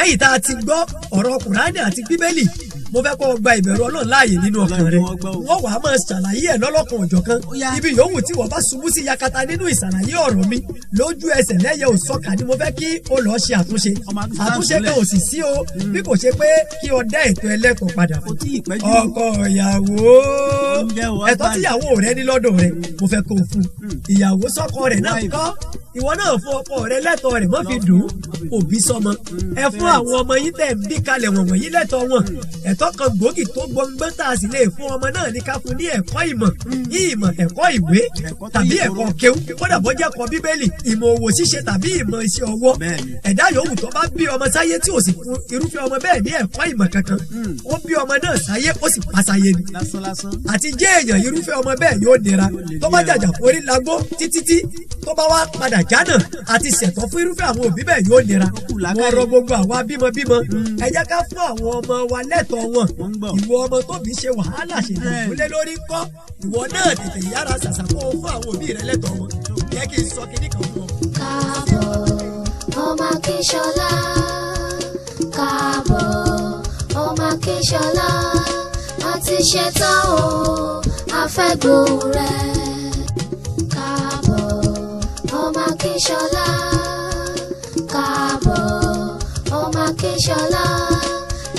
lẹ́yìn tá a ti gbọ́ ọ̀rọ̀ Kùránì àti Bíbélì mo fẹ́ kó o gba ìbẹ̀rù Ọlọ́run láàyè nínú ọkàn rẹ wọ́n wàá máa ṣàlàyé ẹ̀ lọ́lọ́kan òjọ̀kan ibi yòówù tí wọ́n bá ṣubú sí yakata nínú ìṣàlàyé ọ̀rọ̀ mi lójú ẹsẹ̀ lẹ́yẹ òsọ́kà ni mo fẹ́ kí o lọ ṣe àtúnṣe kan ò sì sí o bí kò ṣe pé kí o dá ètò ẹlẹ́kọ̀ọ́ padà fún ọkọ ìyàwó ẹ̀tọ́ tíyàwó rẹ ní lọ́dọ̀ rẹ mo fẹ́ kó o fún ìyàwó sọ́kọ rẹ̀ náà kọ́ ìwọ náà fún ọkọ rẹ lẹ́tọ̀ọ́ rẹ̀ mọ́ fi dùn òbí sọmọ ẹ fún àwọn ọmọ yín tẹ̀ ń bí kalẹ̀ wọ̀nyí lẹ́tọ̀ọ́ wọn ẹ̀tọ́ kan gbòógì tó gbọngbọ́n tá a sì lè fún ọmọ náà ní ká fún ní ẹ̀kọ́ ìmọ̀ ẹ̀kọ́ ìwé tàbí ẹ̀kọ́ kéwú kódà bó jẹ́ ẹ̀kọ́ Bíbélì ìmọ̀ òwò ṣíṣe tàbí ìmọ̀ iṣẹ́ ọwọ́ ẹ̀dá yòówù tó bá bí ọmọ sáyé tí ò sì fún irúfẹ́ ọmọ bẹ́ẹ̀ ní ẹ̀kọ́ ìmọ̀ kankan ó bí ọmọ náà sáyé ó sì pa sáyé ni àti jẹ́ èèyàn irúfẹ́ ọmọ bẹ́ẹ̀ yóò nira tó bá jàjà forí lagbó títí tó bá wá padà jánà àti ṣẹ̀tọ́ fún irúfẹ́ àwọn òbí bẹ́ẹ̀ yóò nira wọ́n rọ gbogbo àwa bímọ ẹ jẹ́ ká fún àwọn ọmọ wa lẹ́tọ̀ọ́ wọn ìwọ ọmọ tóbi ṣe wàhálà ṣe ìdàgbélé lórí ńkọ́ ìwọ náà tètè yára ṣàṣàkó fún àwọn òbí rẹ lẹ́tọ̀ọ́ wọn jẹ́ kí n sọ kíní kan fún ọ. káàbọ̀ ọmọ Akínsọ́lá káàbọ̀ ọmọ Akínsọ́lá a ti ṣetán o a fẹ́ gbóhùn rẹ káàbọ̀ ọmọ Akínsọ́lá káàbọ̀ ọmọ Akínsọ́lá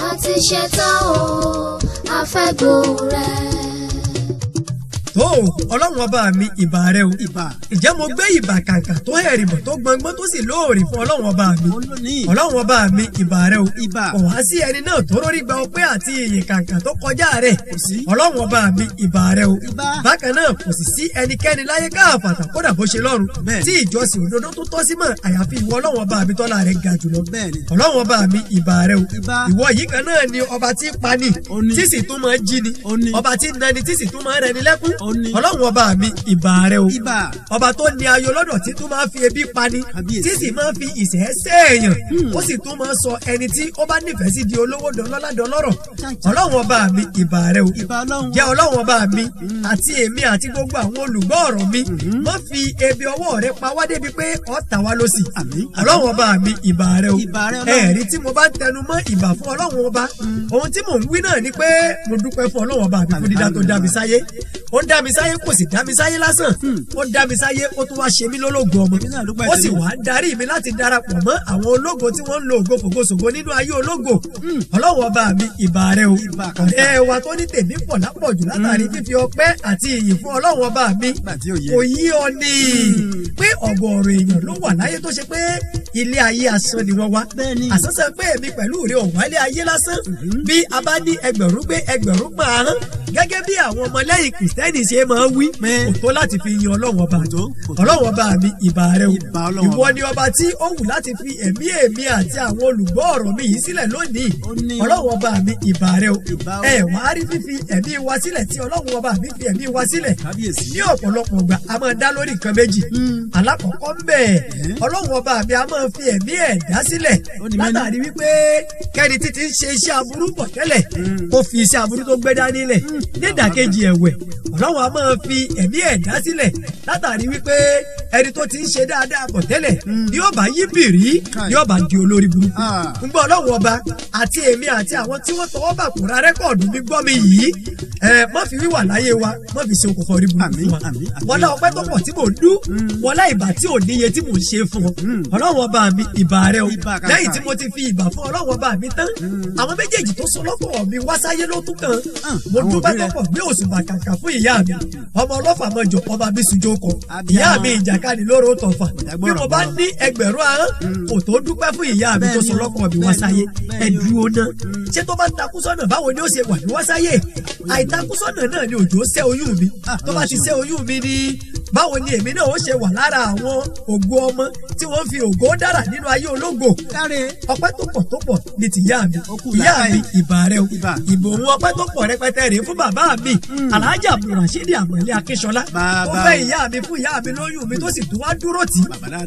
a ti ṣetán o a fẹ́ gbóhùn rẹ. tó Ọlọ́run ọba mi ìbà rẹ o ìjẹ́ mo gbé ìbà kàǹkà tó hẹ̀rìmọ̀ tó gbọngbọ́n tó sì lóòrìn fún Ọlọ́run ọba mi Ọlọ́run ọba mi ìbà rẹ o kò wá sí ẹni náà tó rórí gba ọpẹ́ àti ìyìn kàǹkà tó kọjá rẹ̀ Ọlọ́run ọba mi ìbà rẹ o bákan náà kò sì sí ẹnikẹ́ni láyé káàfàtà kódà bó ṣe lọ́run tí ìjọsìn òdodo tó tọ́ sí mọ̀ àyàfi ìwọ Ọlọ́run ọba mi tọ́lá rẹ̀ ga jùlọ Ọlọ́run ọba mi ìbà rẹ o ìwọ yìí kan náà ni ọba tí pani tí sì tún máa jí ni ọba tí nani tí sì tún máa rẹni lẹ́kún Ọlọ́run ọba mi ìbà rẹ o ọba tó ní ayọ̀ lọ́dọ̀ tí tún máa fi ebi pani tí sì máa fi ìṣẹ́ sẹ́ẹ̀yàn ó sì tún máa sọ ẹni tí ó bá nífẹ̀ẹ́ sí di olówó dọlọ́lá dọlọ́rọ̀ Ọlọ́run ọba mi ìbà rẹ o jẹ́ Ọlọ́run ọba mi àti èmi àti gbogbo àwọn olùgbọ́ ọ̀rọ̀ mi má fi ebi ọwọ́ rẹ pa wá débi pé ọ̀tá wa ló sì Ọlọ́run ọba mi ìbà rẹ o ẹ̀rí tí mo bá ń tẹnu mọ́ ìbà fún Ọlọ́run ọba ohun tí mò ń wí náà ni pé mo dúpẹ́ fún Ọlọ́run ọba mi fún dídá tó dá mi sáyé ó dá mi sáyé kò sì dá mi sáyé lásán ó dá mi sáyé ó tún wá ṣe mí lólógo ọmọ ó sì wá darí mi láti darapọ̀ mọ́ àwọn ológo tí wọ́n ń lo ògo fògóṣògo nínú ayé ológo Ọlọ́run ọba mi ìbà rẹ o ọ̀rẹ́ wa tó ní tèmi pọ̀ lápọ̀jù látàrí fífi ọpẹ́ àti ìyìn fún Ọlọ́run ọba mi kò yí ọ ní pé ọ̀gọ̀ọ̀rọ̀ èèyàn ló wà láyé tó ṣe pé ilé ayé asán ni wọ́n wá àsánsán pé èmi pẹ̀lú rẹ ò wá ilé ayé lásán bí a bá ní ẹgbẹ̀rún gbé ẹgbẹ̀rún pa ahọ́n gẹ́gẹ́ bí àwọn ọmọlẹ́yìn Kìrìsìtẹ́nì ṣe máa ń wí kò tó láti fi yin Ọlọ́run ọba Ọlọ́run ọba mi ìbà rẹ o ìwọ ni ọba tí ó wù láti fi ẹ̀mí èmi àti àwọn olùgbọ́ ọ̀rọ̀ mi yìí sílẹ̀ lónìí Ọlọ́run ọba mi ìbà rẹ o ẹ wá rí fífi ẹ̀mí wa sílẹ̀ tí Ọlọ́run ọba mi fi ẹ̀mí wa sílẹ̀ ní ọ̀pọ̀lọpọ̀ ìgbà a máa dá lórí nǹkan méjì alákọ̀ọ́kọ́ ń bẹ Ọlọ́run ọba mi a máa fi ẹ̀mí ẹ̀ dá sílẹ̀ látàrí wípé kẹ́ni títí ń ṣe iṣẹ́ aburú bọ̀ tẹ́lẹ̀ kó fi iṣẹ́ aburú tó gbé dání lẹ̀ nídàkejì ẹ̀wẹ̀ Ọlọ́run a máa fi ẹ̀mí ẹ̀ dá sílẹ̀ látàrí wípé ẹni tó ti ń ṣe dáadáa bọ̀ tẹ́lẹ̀ ni ó bá yí bìrí ni ó bá di olórí burúkú ń gbọ́ Ọlọ́run ọba àti èmi àti àwọn tí wọ́n tọwọ́ bà kó ra rẹ́kọ̀dù mi gbọ́ mi yìí má fi wíwà láyé wa má fi ṣe okòfò orí burúkú wa wọ́n lá ọpẹ́ tó pọ̀ tí mò ń dú wọ́n lá ìbà tí ò níye tí mò ń ṣe fún ọ Ọlọ́run ọba mi ìbà rẹ o lẹ́yìn tí mo ti fi ìbà fún Ọlọ́run ọba mi tán àwọn méjèèjì tó so lọ́pọ̀ mi wá sáyé ló tún kàn mo dúpẹ́ tó pọ̀ gbé òṣùbà kàkà fún ìyá mi ọmọ ọlọ́fà mọ́jọ ọba bísújó kan ìyá mi ìjàkadì lóró tọ̀fà bí mo bá ní ẹgbẹ̀rún ahọ́n kò tó dúpẹ́ fún ìyá mi tó so lọ́pọ̀ mi wá sáyé ẹ dúró ná ṣé tó bá takú sọ́nà báwo ni ó ṣe wà ní wá sáyé àìtakú sọ́nà náà ni òjò ṣẹ́ oyún mi tó bá ti ṣẹ́ oyún mi ní báwo ni èmi náà ó ṣe wà lára àwọn ògo ọmọ tí wọ́n fi ògo dára nínú ayé ológo ọpẹ́ tó pọ̀ ní ti ìyá mi ìyá mi ìbà rẹ o ìbò òun ọpẹ́ tó pọ̀ rẹpẹtẹ rèé fún bàbá mi Alhaji Abdulrasheed Àmọ̀lé Akínṣọlá ó fẹ́ ìyá mi fún ìyá mi lóyún mi tó sì tún wá dúró tì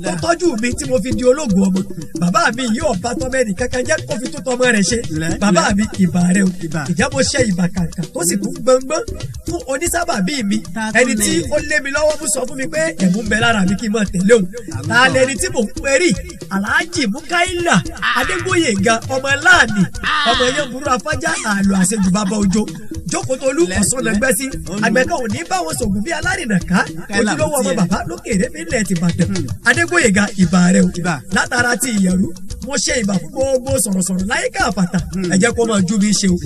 tó tọ́jú mi tí mo fi di ológun ọmọ bàbá mi yóò bá tọ́mọ ẹnì kankan jẹ́ kó fi tó tọ́mọ rẹ̀ ṣe bàbá mi ìbà rẹ o ìjà mo ṣe ìbà kàǹkà tó sì tún gbọngbọ́n fún onísábàbí mi ẹni tí ó lé mi lọ́wọ́ mú sọ fún mi pé ẹ̀mú ń bẹ lára mi kí n máa tẹ̀lé òun ta lẹni tí mò ń perí Alhaji Mukaila Adégbóyèga ọmọ láàdì ọmọ yẹn burú afájá àlọ́ àṣejù bàbá òjò jókòtolú ọ̀sán lẹ́gbẹ́sí àgbẹ̀kan ò ní bá wọn sògùn bí alárìnà ká ojúlówó ọmọ bàbá lókèrè nílẹ̀ tìbàdàn Adégbóyèga ìbà rẹ o látara ti ìyẹ̀rú mo ṣe ìbà fún gbogbo sọ̀rọ̀sọ̀rọ̀ láyéká àfàtà ẹ jẹ́ kó máa jú mi ṣe o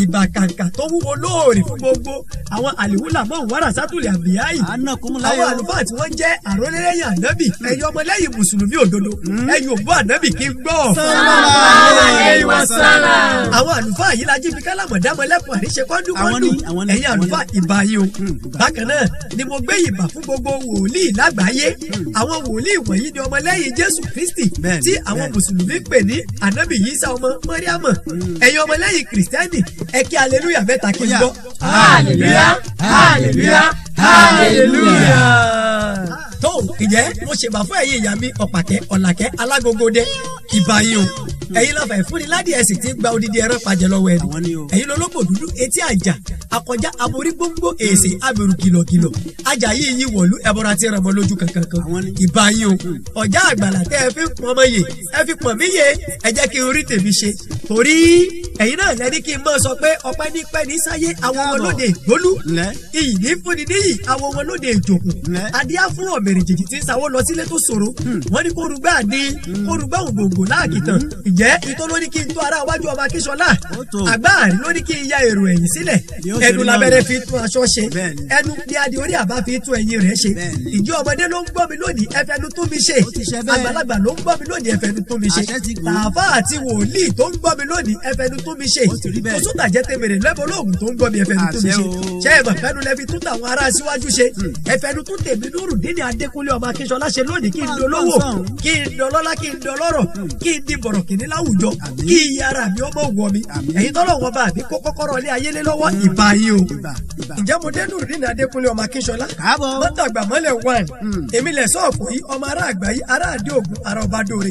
ìbà kàǹkà tó wúwo lóòrè fún gbogbo àwọn àlìwúlà mọ́ wàrà sátúlẹ̀ àbíyáyì àwọn àlùfáà tí wọ́n jẹ́ àrólẹ́yìn ànábì ẹ̀yin ọmọlẹ́yìn mùsùlùmí òdodo ẹ̀yin òbó ànábì kí n gbọ́. àwọn àlùfáà yìí la jí fi kálámọ̀ dámọ̀lẹ́kùn àríṣe kọ́ńdúkọ́ńdù ẹ̀yin àlùfáà ìbà yìí o bákan náà ni mo gbé ìbà fún gbogbo wòlíì lágbàáyé àwọn wòlíì wọ̀nyí ni ọmọlẹ́yìn Jésù Kristi tí àwọn mùsùlùmí pè ní ànábì Ìsá ọmọ Màríàmù ẹ̀yin ọmọlẹ́yìn kìrìsìtẹ́nì ẹ kí aleluya mẹ́ta kí n gbọ́. hallelujah hallelujah hallelujah. tó ìjẹ́ mo ṣèbà fún ẹ̀yin ìyá mi ọ̀pàkẹ́ ọ̀làkẹ́ alágógódé ìbà yìí o ẹ̀yin lọ́fà ìfúnni ládìí ẹ̀sìn tí ń gba odidi ẹran pàjẹ́ lọ́wọ́ ẹni ẹ̀yin lọ́lọ́gbò dúdú etí àjà akọjá aborí gbóngbó èsè abirù kìlọ̀kìlọ̀ ajá yìí yí wọ̀lú ẹbọra tí ẹran mọ́ lójú kankan ìbà yìí o ọjà àgbàlá tẹ́ ẹ fi pọn mọ́ yè ẹ fi pọn mí yè ẹ jẹ́ kí n rí tèmi ṣe torí ẹ̀yin náà lẹ́ni kí n mọ̀ sọ pé ọpẹ́ ní pẹ́ ní sáyé àwọn ọmọ lóde ìgbólú iyì ní fúnni níyì àwọn ọmọ lóde ìjòkù adíá fún ọ̀mẹ̀rẹ̀ jèjì tí ń sawó lọ sílé tó ṣòro wọ́n ní kórùgbà ní kórùgbà ògbòǹgbò láàkìtàn ìjẹ́ ìtọ́ ló ní kí n tó ara wájú ọba Akínṣọlá àgbáàrí ló ní kí n ya èrò ẹ̀yìn sílẹ̀ ẹnu labẹ́rẹ́ fi tún aṣọ ṣe ẹnu ní adé orí àbá fi tún ẹ̀yìn rẹ̀ ṣe ìjọ ọmọdé ló ń gbọ́ mi lónìí ẹfẹnu tún mi ṣe àgbàlagbà ló ń gbọ́ mi lónìí ẹfẹnu tún mi ṣe tààfà àti wòlíì tó ń gbọ́ mi lónìí ẹfẹnu tún mi ṣe òṣùtà jẹ́ tèmèrè lẹ́bọ̀ lóògùn tó ń gbọ́ mi ẹfẹnu tún mi ṣe ṣé ẹ̀mọ̀ fẹ́nu lẹ́fi tún tàwọn ará síwájú ṣe ẹfẹnu tún tèmi Nurudeen Adékúnlé ọmọ Akínṣọlá ṣe lónìí kí n dolówó kí n dọlọ́lá kí n dọlọ́rọ̀ kí n di bọ̀rọ̀kìnní láwùjọ kí iye ara mi ọmọ wọ mi ẹ̀yin tọ́lọ̀ wọn bá mi kó kọ́kọ́rọ́ ilé ayé lé lọ́wọ́ ìbà yìí o ǹjẹ́ mo dé Nurudeen Adékúnlé ọmọ Akínṣọlá Màtàgbàmọ́lẹ̀ wàn èmi lẹ̀ sọ́ọ̀fù yìí ọmọ ará àgbáyé ará àdé ògùn ará ọba dóore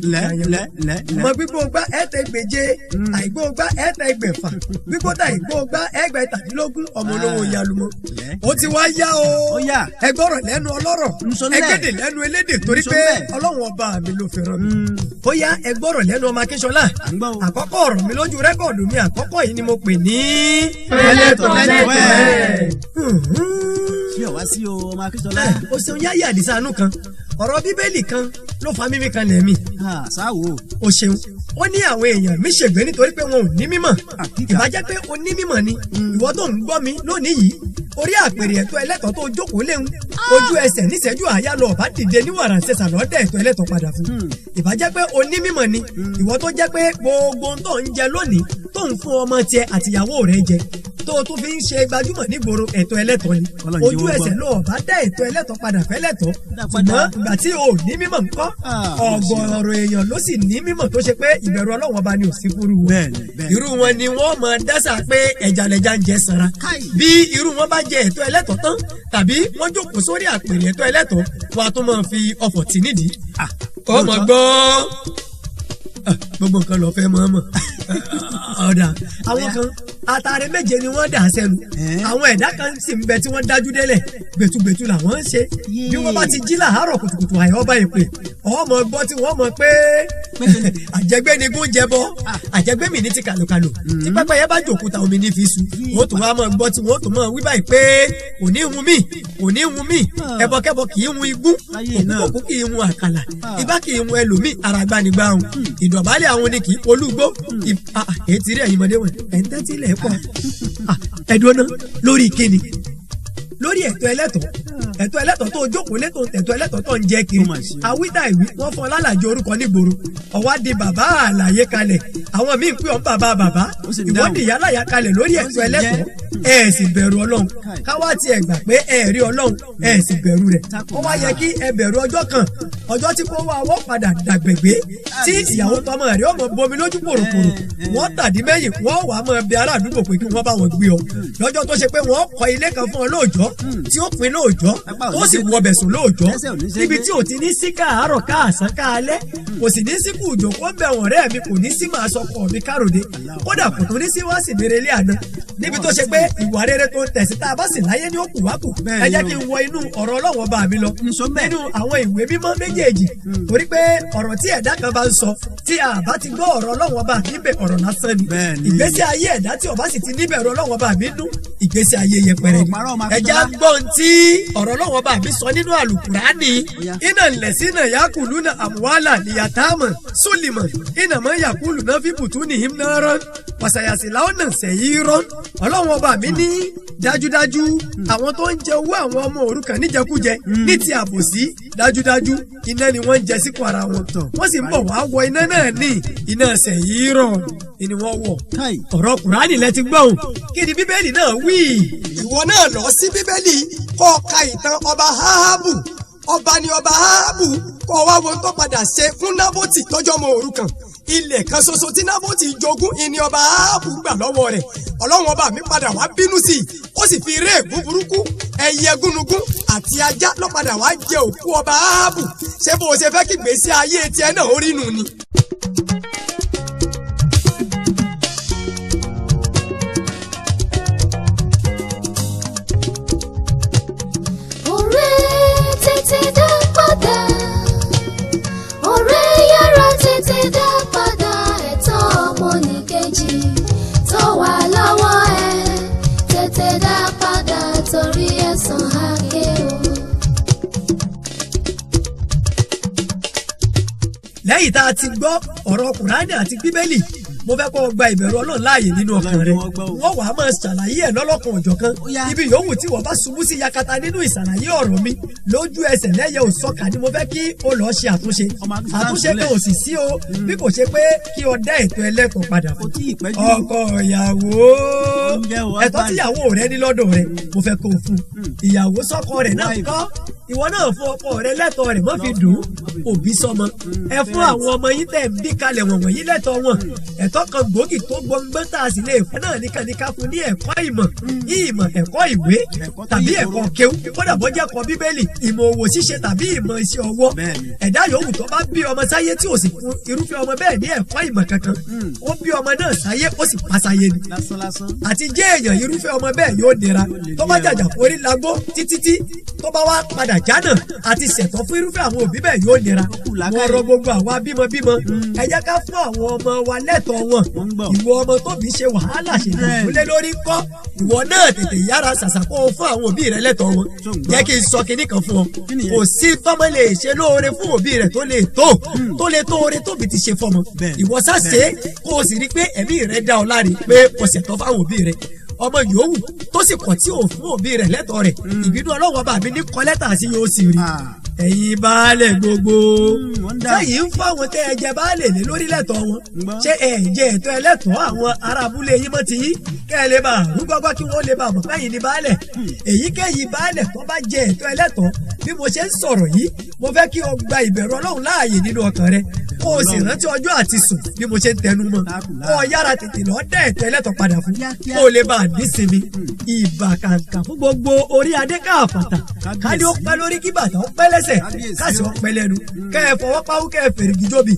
mọ gbígbó gbá ẹ̀ẹ́dẹ́gbèje àìgbó gbá ẹ̀ẹ́dẹ́gbẹ̀fà gbígbó ta ìgbó gbá ẹgbẹ̀tàdínlógún ọmọ olówó yalumọ ó ti wá yá o ẹgbọ́rọ̀ lẹ́nu ọlọ́rọ̀ ẹgẹ́dẹ̀ lẹ́nu elédè torí pé ọlọ́run ọba mi ló fẹ́ràn mi ó yá ẹgbọ́rọ̀ lẹ́nu ọmọ Akínṣọlá àkọ́kọ́ ọ̀rọ̀ mi lójú rẹ́kọ̀dù mi àkọ́kọ́ yìí ni mo pè ní. Eleto Leto E. ṣé ọ̀wá sí o ọmọ Akínṣọlá. o ṣeun yáyé àdìsá àánú kan ọ̀rọ̀ bíbélì kan ló fa mímí kan lẹ́mí. sáwò. o ṣeun ó ní àwọn èèyàn mi ṣègbè nítorí pé wọn ò ní mímọ̀ ìbájẹ́ pé o ní mímọ̀ ni ìwọ tó ń gbọ́ mi lónìí yìí orí àpèrè ẹ̀tọ́ ẹlẹ́tọ̀ tó jókòó léwu ojú ẹsẹ̀ níṣẹ́jú àyà lọ bá dìde ní wàrà ṣẹṣà lọ́dẹ̀ ẹ̀tọ́ ẹlẹ́tọ̀ padà fún ìbájẹ́ pé o ní mímọ̀ ni ìwọ tó jẹ́ pé gbogbo tó ń jẹ lónìí tó ń fún ọmọ tiẹ̀ àtìyàwó rẹ̀ jẹ tó o tún fi ń ṣe gbajúmọ̀ nígboro ẹ̀tọ́ ẹlẹ́tọ̀ ni ojú ẹsẹ̀ lọ bá dá ẹ̀tọ́ ẹlẹ́tọ̀ padà fẹ́lẹ́tọ̀ ṣùgbọ́n ìgbà tí o ní mímọ̀ ńkọ́ ọ̀gọ̀ọ̀rọ̀ èèyàn ló sì ní mímọ̀ tó ṣe pé ìbẹ̀rù Ọlọ́run ọba ni ò sí fúru wọn irú wọn ni wọ́n mọ dásà pé ẹ̀jàlẹ̀jà ń jẹ sanra bí irú wọn bá jẹ ẹ̀tọ́ ẹlẹ́tọ̀ tán tàbí wọ́n jókòó sórí àpèrè ẹ̀tọ́ ẹlẹ́tọ̀ wọn a tún máa fi ọ̀fọ̀ tì nídìí ọmọ gbọ́ gbogbo nǹkan lọ fẹ́ mọ́ ọ̀dà àwọn kan àtàrí méje ni wọ́n dà sẹ́nu àwọn ẹ̀dá kan sì ń bẹ tí wọ́n dájú délẹ̀ gbẹ̀tugbẹ̀tu làwọn ń ṣe bí wọ́n bá ti jí làárọ̀ kùtùkùtù àyọ̀ ọba ìpè ọmọ gbọ́ tí wọ́n mọ̀ pé àjẹgbé ni gún jẹbọ àjẹgbé mi ní ti kàlòkàlò tí pẹ́pẹ́ yẹn bá jòkúta omi ní fi su wọ́n tún wá mọ̀ gbọ́ tí wọ́n tún mọ̀ wí báyìí pé kò ní hun mí kò ní hun mí ẹbọkẹ́bọ kì í hun igún òkúkú kì í hun àkàlà ibà kì í hun ẹlòmíì aragbanigbà hun ìdọ̀bálẹ̀ àwọn ni kì í polúgbó ètí rí ẹ̀yin mọ̀dé wọn ẹ̀ ń tẹ́tí ilẹ̀ pọ̀ ẹ̀dùn náà lórí kíni lórí ẹ̀tọ́ ẹlẹ́tọ̀ tó jókòó létò ẹ̀tọ́ ẹlẹ́tọ̀ tó ń jẹ́ kiri àwídà ìwí wọ́n fọ́ lálàjọ orúkọ nígboro ọ̀wá di bàbá àlàyé kalẹ̀ àwọn míì pé ọ̀n bàbá ìwọ́dì yálàyà kalẹ̀ lórí ẹ̀tọ́ ẹlẹ́tọ̀ ẹ sì bẹ̀rù ọlọ́run káwá tiẹ̀ gbà pé ẹ rí ọlọ́run ẹ sì bẹ̀rù rẹ̀ ó wá yẹ kí ẹ bẹ̀rù ọjọ́ kan ọjọ́ tí kò wá wọ́n padà dàgbègbè tí ìyàwó tọmọ rẹ̀ ọmọ bomi lójú pòròpòrò wọ́n tàdí mẹ́yìn wọ́n wà á mọ bí ará àdúgbò pé kí wọ́n bá wọn gbé ọ lọ́jọ́ tó ṣe pé wọ́n kọ́ ilé kan fún ọ lóòjọ́ tí ó pin lóòjọ́ tó sì wọ bẹ̀sùn lóòjọ́ níbi tí ò ti ní sí káàárọ̀ káàsán káalẹ́ kò sì ní sí kùjò kó bẹ̀ wọ̀n rẹ́ mi kò ní sí máa sọ kọ̀ mi káròdé kódà kò tó ní sí wá sì béèrè ilé àná níbi tó ṣe pé ìwà rere tó ń tẹ̀sí tá a bá sì láyé ní òkú wá kù ẹ jẹ́ kí n wọ inú ọ̀rọ̀ Ọlọ́run ọba mi lọ nínú àwọn ìwé mímọ́ méjèèjì torí pé ọ̀rọ̀ tí ẹ̀dá kan bá ń sọ tí a bá ti gbọ́ ọ̀rọ̀ Ọlọ́run ọba níbẹ̀ ọ̀rọ̀ lásán ni ìgbésí ayé ẹ̀dá tí ó bá sì ti níbẹ̀ ọ̀rọ̀ Ọlọ́run ọba mi dún ìgbésí ayé yẹpẹrẹ ni ẹ̀já gbọ́n tí ọ̀rọ̀ Ọlọ́run ọba mi sọ nínú àlùkùránì iná lẹ̀sínà yakuluna àmúwálà níyàtàmọ̀ súlìmọ̀ iná mọ̀ yakulu náà fi bùtú nìyí náà rán wàsàyàsìlá ọ̀nà sẹ̀yìn rán Ọlọ́run ọba mi ní dájúdájú àwọn tó ń jẹ owó àwọn ọmọ òrukàn níjẹkújẹ ní ti àbòsí dájúdájú iná ni wọ́n ń jẹ síkùn ara wọn wọ́n sì ń bọ̀ wá wọ iná náà ní iná sẹ̀yìn rán ni wọ́n wọ̀ ọ̀rọ̀ kùránì lẹ ti gbọ́n kí ni bíbélì náà wí. ìwọ náà lọ sí bíbélì kó ka ìtàn ọba Áhábù ọba ni ọba Áhábù kó wá wo tó padà ṣe fún Nábótì tọ́jú ọmọ òrukàn ilẹ̀ kan ṣoṣo tí Nábótì jogún ìní ọba Áhábù gbà lọ́wọ́ rẹ̀ Ọlọ́run ọba mi padà wá bínú sí i ó sì fi eré ègún burúkú ẹyẹ gúnugún àti ajá ló padà wá jẹ òkú ọba Áhábù ṣé bó o ṣe fẹ́ kí gbèsè ayé tiẹ̀ náà ó rí nù ni. Torí ẹ̀san àké o. lẹ́yìn tá a ti gbọ́ ọ̀rọ̀ kùránì àti bíbélì mo fẹ́ kó o gba ìbẹ̀rù Ọlọ́run láàyè nínú ọkàn rẹ wọ́n wàá máa ṣàlàyé ẹ̀ lọ́lọ́kan òjọ̀kan ibi yòówù tí wọ́n bá ṣubú sí yakata nínú ìṣàlàyé ọ̀rọ̀ mi lójú ẹsẹ̀ lẹ́yẹ òsọ́kà ni mo fẹ́ kí o lọ́ọ́ ṣe àtúnṣe àtúnṣe kan ò sì sí o bí kò ṣe pé kí o dá ètò ẹlẹ́kọ̀ọ́ padà fún ọkọ ìyàwó ẹ̀tọ́ tíyàwó rẹ ní lọ́dọ̀ rẹ mo fẹ́ kó o fún ìyàwó sọ́kọ rẹ̀ náà kọ́ ìwọ náà fún ọkọ rẹ lẹ́tọ̀ọ́ rẹ̀ mọ́ fi dùn òbí sọmọ ẹ fún àwọn ọmọ yín tẹ̀ ń bí kalẹ̀ wọ̀n yín lẹ́tọ̀ọ́ wọn ẹ̀tọ́ kan gbòógì tó gbọngbọ́n tá a sì lè fún náà níkàníkà fún ní ẹ̀kọ́ ìmọ̀ ẹ̀kọ́ ìwé tàbí ẹ̀kọ́ kéwú kódà bọ́jà kọ bíbélì ìmọ̀ òwò ṣíṣe tàbí ìmọ̀ iṣẹ́ ọwọ́ ẹ̀dá yòówù tó bá bí ọmọ sáyé tí ò sì fún irúfẹ́ ọmọ bẹ́ẹ̀ ní ẹ̀kọ́ ìmọ̀ kankan ó bí ọmọ náà sáyé ó sì pa sáyé ni àti jẹ́ èèyàn irúfẹ́ ọmọ bẹ́ẹ̀ yóò nira tó bá jàjà forí lagbó títí tó bá wá padà jánà àti ṣẹ̀tọ́ fún irúfẹ́ àwọn òbí bẹ́ẹ̀ yóò nira wọ́n rọ gbogbo àwa bímọ ẹ jẹ́ ká fún àwọn ọmọ wa lẹ́tọ̀ọ́ wọn ìwọ ọmọ tóbi ṣe wàhálà ṣe ìdúlé lórí kọ́ ìwọ náà tètè yára ṣàṣàkó fún àwọn òbí rẹ lẹ́tọ̀ọ́ wọn jẹ́ kí n sọ kinní kan fún ọ kò sí tọ́mọ lè ṣe lóore fún òbí rẹ tó lè tó oore tóbi ti ṣe fọmọ ìwọ sáṣe kó o sì rí pé ẹ̀mí rẹ dá ọ láre pé kò ṣẹ̀tọ́ fáwọn òbí rẹ ọmọ yòówù tó sì kọ̀ tí ò fún òbí rẹ̀ lẹ́tọ̀ọ́ rẹ̀ ìbínú Ọlọ́run ọba mi ní kọ lẹ́tà sí yóò sì rí ẹ̀yin baálẹ̀ gbogbo sẹ́yìn ń fún àwọn tẹ́ ẹ jẹ baálẹ̀ lé lórí lẹ́tọ̀ọ́ wọn ṣé ẹ jẹ ẹ̀tọ́ ẹlẹ́tọ̀ọ́ àwọn ará abúlé yín mọ́ ti yín kẹ́ ẹ lè bá rúgbọ́gbọ́ kí wọ́n lè bá mọ̀ fẹ́yìn ní baálẹ̀ èyíkéyìí baálẹ̀ tó bá jẹ ẹ̀tọ́ ẹlẹ́tọ̀ọ́ bí mo ṣe ń sọ̀rọ̀ yìí mo fẹ́ kí o gba ìbẹ̀rù Ọlọ́run láàyè nínú ọkàn rẹ kó o sì rántí ọjọ́ àti sùn bí mo ṣe ń tẹnu mọ́ kó o yára tètè lọ dá ẹ̀tọ́ ẹlẹ́tọ̀ọ́ padà fún kó o lè bá a nísinmi ìbà kàǹkà fún gbogbo orí adé káàfàtà káde ó pẹ́ lórí kí bàtà ó pẹ́ lẹ́sẹ̀ káàsì ó pẹ́ lẹ́nu kẹ́ ẹ fọwọ́ pawú kẹ́ ẹ fèrè gíjóbi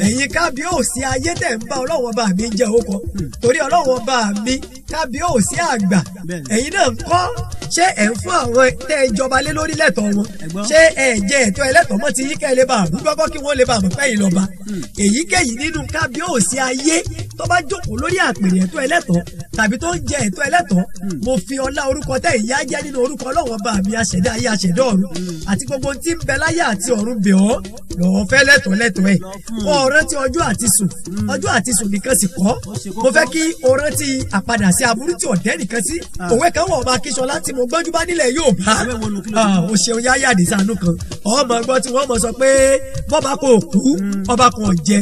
ẹ̀yin kábíyèsí ayé tẹ̀ ń bá Ọlọ́run ọba mi jẹ́ òkọ torí Ọlọ́run ọba mi kábíyèsí àgbà ẹ̀yin náà ń kọ́ ṣé ẹ̀ ń fún àwọn tẹ́ ẹ jọba lé lórí lẹ́tọ̀ọ́ wọn ṣé ẹ̀ jẹ́ ẹ̀tọ́ ẹlẹ́tọ̀ọ́ mọ́ ti yí kẹ́ ẹ lè bá àrúgbọ́gbọ́ kí wọ́n lè bá àmọ́ pẹ́yìn lọ́ba èyíkéyìí nínú kábíyèsí ayé tó bá jókòó lórí àpèrè ẹ̀tọ́ ẹlẹ́tọ̀ọ́ tàbí tó ń jẹ ẹ̀tọ́ ẹlẹ́tọ̀ọ́ mo fi ọlá orúkọ tẹ́ ìyá jẹ́ nínú orúkọ Ọlọ́run ọba mi aṣẹ̀dá ayé aṣẹ̀dá ọ̀run àti gbogbo tí ń bẹ láyé àti ọ̀run bẹ̀ ọ́ lọ́ọ́ fẹ́ lẹ́tọ̀ọ́ ẹ̀ kó o rántí ọjọ́ àti sùn nìkan sì kọ́ mo fẹ́ kí o rántí àpadà sí aburú tí ọ̀dẹ́ nìkan sí òwe kan wọ̀ ọba Akínsọlá tí mo gbọ́njú bá nílẹ̀ yóò bá o ṣeun yáyà àdìsánú kan ọmọ gbọ́ tí wọ́n mọ̀ sọ pé bọ́ba kò kú ọba kò jẹ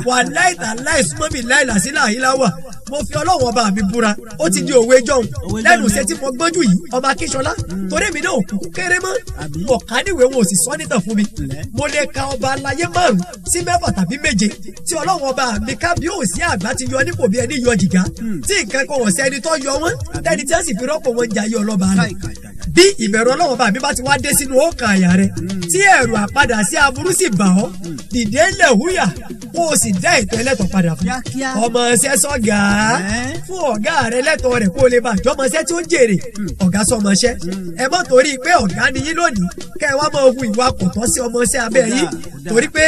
wà láìta láìsúmọ́ mi láìlà sí láàyílá wà mo fi ọlọ́wọ́ ọba mi búra ó ti di òwe jọ̀hún lẹ́nu iṣẹ́ tí mo gbọ́njú yìí ọba Akínṣọlá torí mi náà kú kéré mọ́ mo kà níwèé wọn ò sì sọ nítàn fún mi mo lè ka ọba aláyé 5 sí 7 tàbí 7 tí ọlọ́wọ́ ọba mi kábíyèsí àgbà ti yọ nípò bí ẹni yọ jìgá tí nǹkan kan wọ̀ sí ẹni tó yọ wọn tẹ́ni tí wọ́n sì fi rọ́pò wọn jayé ọlọ́ba rẹ̀ bí ìbẹ̀rù ọlọ́wọ́ bá mi bá ti wá dé sínú ọkàn àyà rẹ̀ tí ẹ̀rù àpadà sí aburú sì bà ọ́ dìde ńlẹ̀ húyà kó o sì dá ètò ẹlẹ́tọ̀ padà fún ọmọ ṣẹ́ sọ́gà fún ọ̀gá rẹ̀ lẹ́tọ̀ rẹ̀ kó o lè bá àjọmọṣẹ́ tí ó jèrè ọ̀gá sọmọṣẹ́ ẹ mọ́ torí pé ọ̀gá ni yín lónìí kẹ́ ẹ wá máa hu ìwà kò tọ́ sí ọmọṣẹ́ abẹ́ yín torí pé